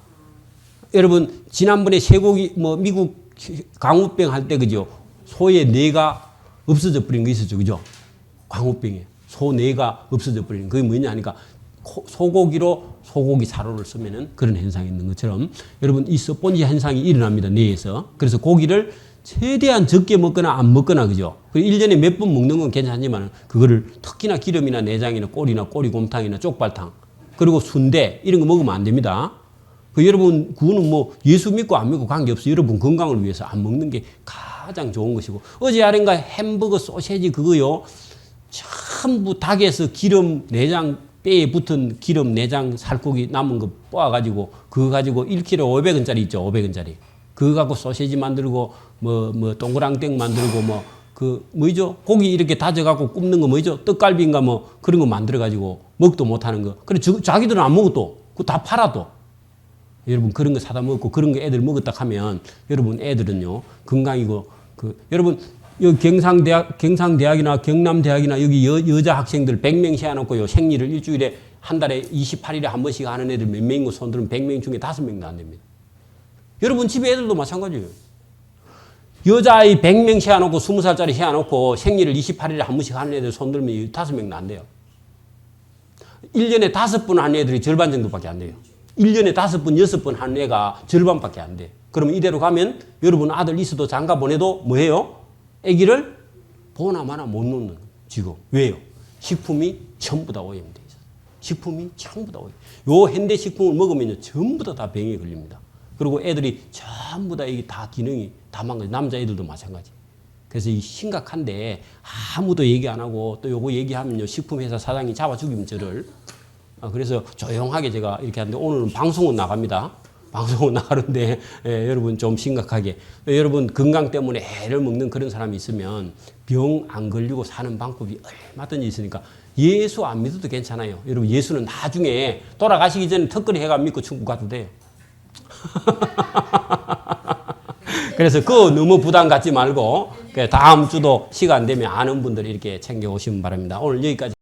여러분 지난번에 쇠고기 미국 광우병 할 때 그죠? 소의 뇌가 없어져 버린 거 있었죠, 그죠? 광우병에 소 뇌가 없어져 버리는 그게 뭐냐 하니까 소고기로 소고기 사료를 쓰면은 그런 현상이 있는 것처럼 여러분 이 스폰지 현상이 일어납니다, 뇌에서. 그래서 고기를 최대한 적게 먹거나 안 먹거나, 그죠? 1년에 몇 번 먹는 건 괜찮지만 그거를 특히나 기름이나 내장이나 꼬리나 꼬리곰탕이나 쪽발탕 그리고 순대 이런 거 먹으면 안 됩니다. 여러분 그거는 뭐 예수 믿고 안 믿고 관계없어요. 여러분 건강을 위해서 안 먹는 게 가장 좋은 것이고 어제 아랫가 햄버거 소세지 그거요. 전부 닭에서 기름 내장 뼈에 붙은 기름 내장 살코기 남은 거 뽑아가지고 그거 가지고 1kg 500원짜리 있죠. 500원짜리. 그거 갖고 소세지 만들고 뭐 동그랑땡 만들고 뭐죠? 고기 이렇게 다져갖고 굽는 거 뭐죠? 떡갈비인가 뭐 그런 거 만들어가지고 먹도 못하는 거. 그래 자기들은 안 먹어도 그거 다 팔아도. 여러분 그런 거 사다 먹고 그런 거 애들 먹었다 하면 여러분 애들은요 건강이고 여러분 여기 경상대학이나 경남대학이나 여기 여자 학생들 100명 세워놓고요 생리를 일주일에 한 달에 28일에 한 번씩 하는 애들 몇 명인 거 손들면 100명 중에 5명도 안 됩니다. 여러분 집에 애들도 마찬가지예요. 여자아이 100명 세워놓고 20살짜리 세워놓고 생리를 28일에 한 번씩 하는 애들 손들면 5명도 안 돼요. 1년에 5번 하는 애들이 절반 정도밖에 안 돼요. 1년에 5번, 6번 하는 애가 절반밖에 안 돼. 그러면 이대로 가면 여러분 아들 있어도 장가 보내도 뭐해요? 아기를 보나 마나 못 놓는 지금. 왜요? 식품이 전부 다 오염돼 있어요. 식품이 전부 다 오염. 요 현대식품을 먹으면 전부 다 병에 걸립니다. 그리고 애들이 전부 다 이게 다 기능이 다 망가져. 남자애들도 마찬가지. 그래서 이 심각한데 아무도 얘기 안 하고 또 요거 얘기하면요 식품회사 사장이 잡아 죽이면 저를. 그래서 조용하게 제가 이렇게 하는데 오늘은 방송은 나갑니다. 방송은 나가는데 여러분 좀 심각하게 여러분 건강 때문에 애를 먹는 그런 사람이 있으면 병 안 걸리고 사는 방법이 얼마든지 있으니까 예수 안 믿어도 괜찮아요. 여러분 예수는 나중에 돌아가시기 전에 턱걸이 해가 믿고 천국 가도 돼요. 그래서 그거 너무 부담 갖지 말고 다음 주도 시간 되면 아는 분들 이렇게 챙겨 오시면 바랍니다. 오늘 여기까지.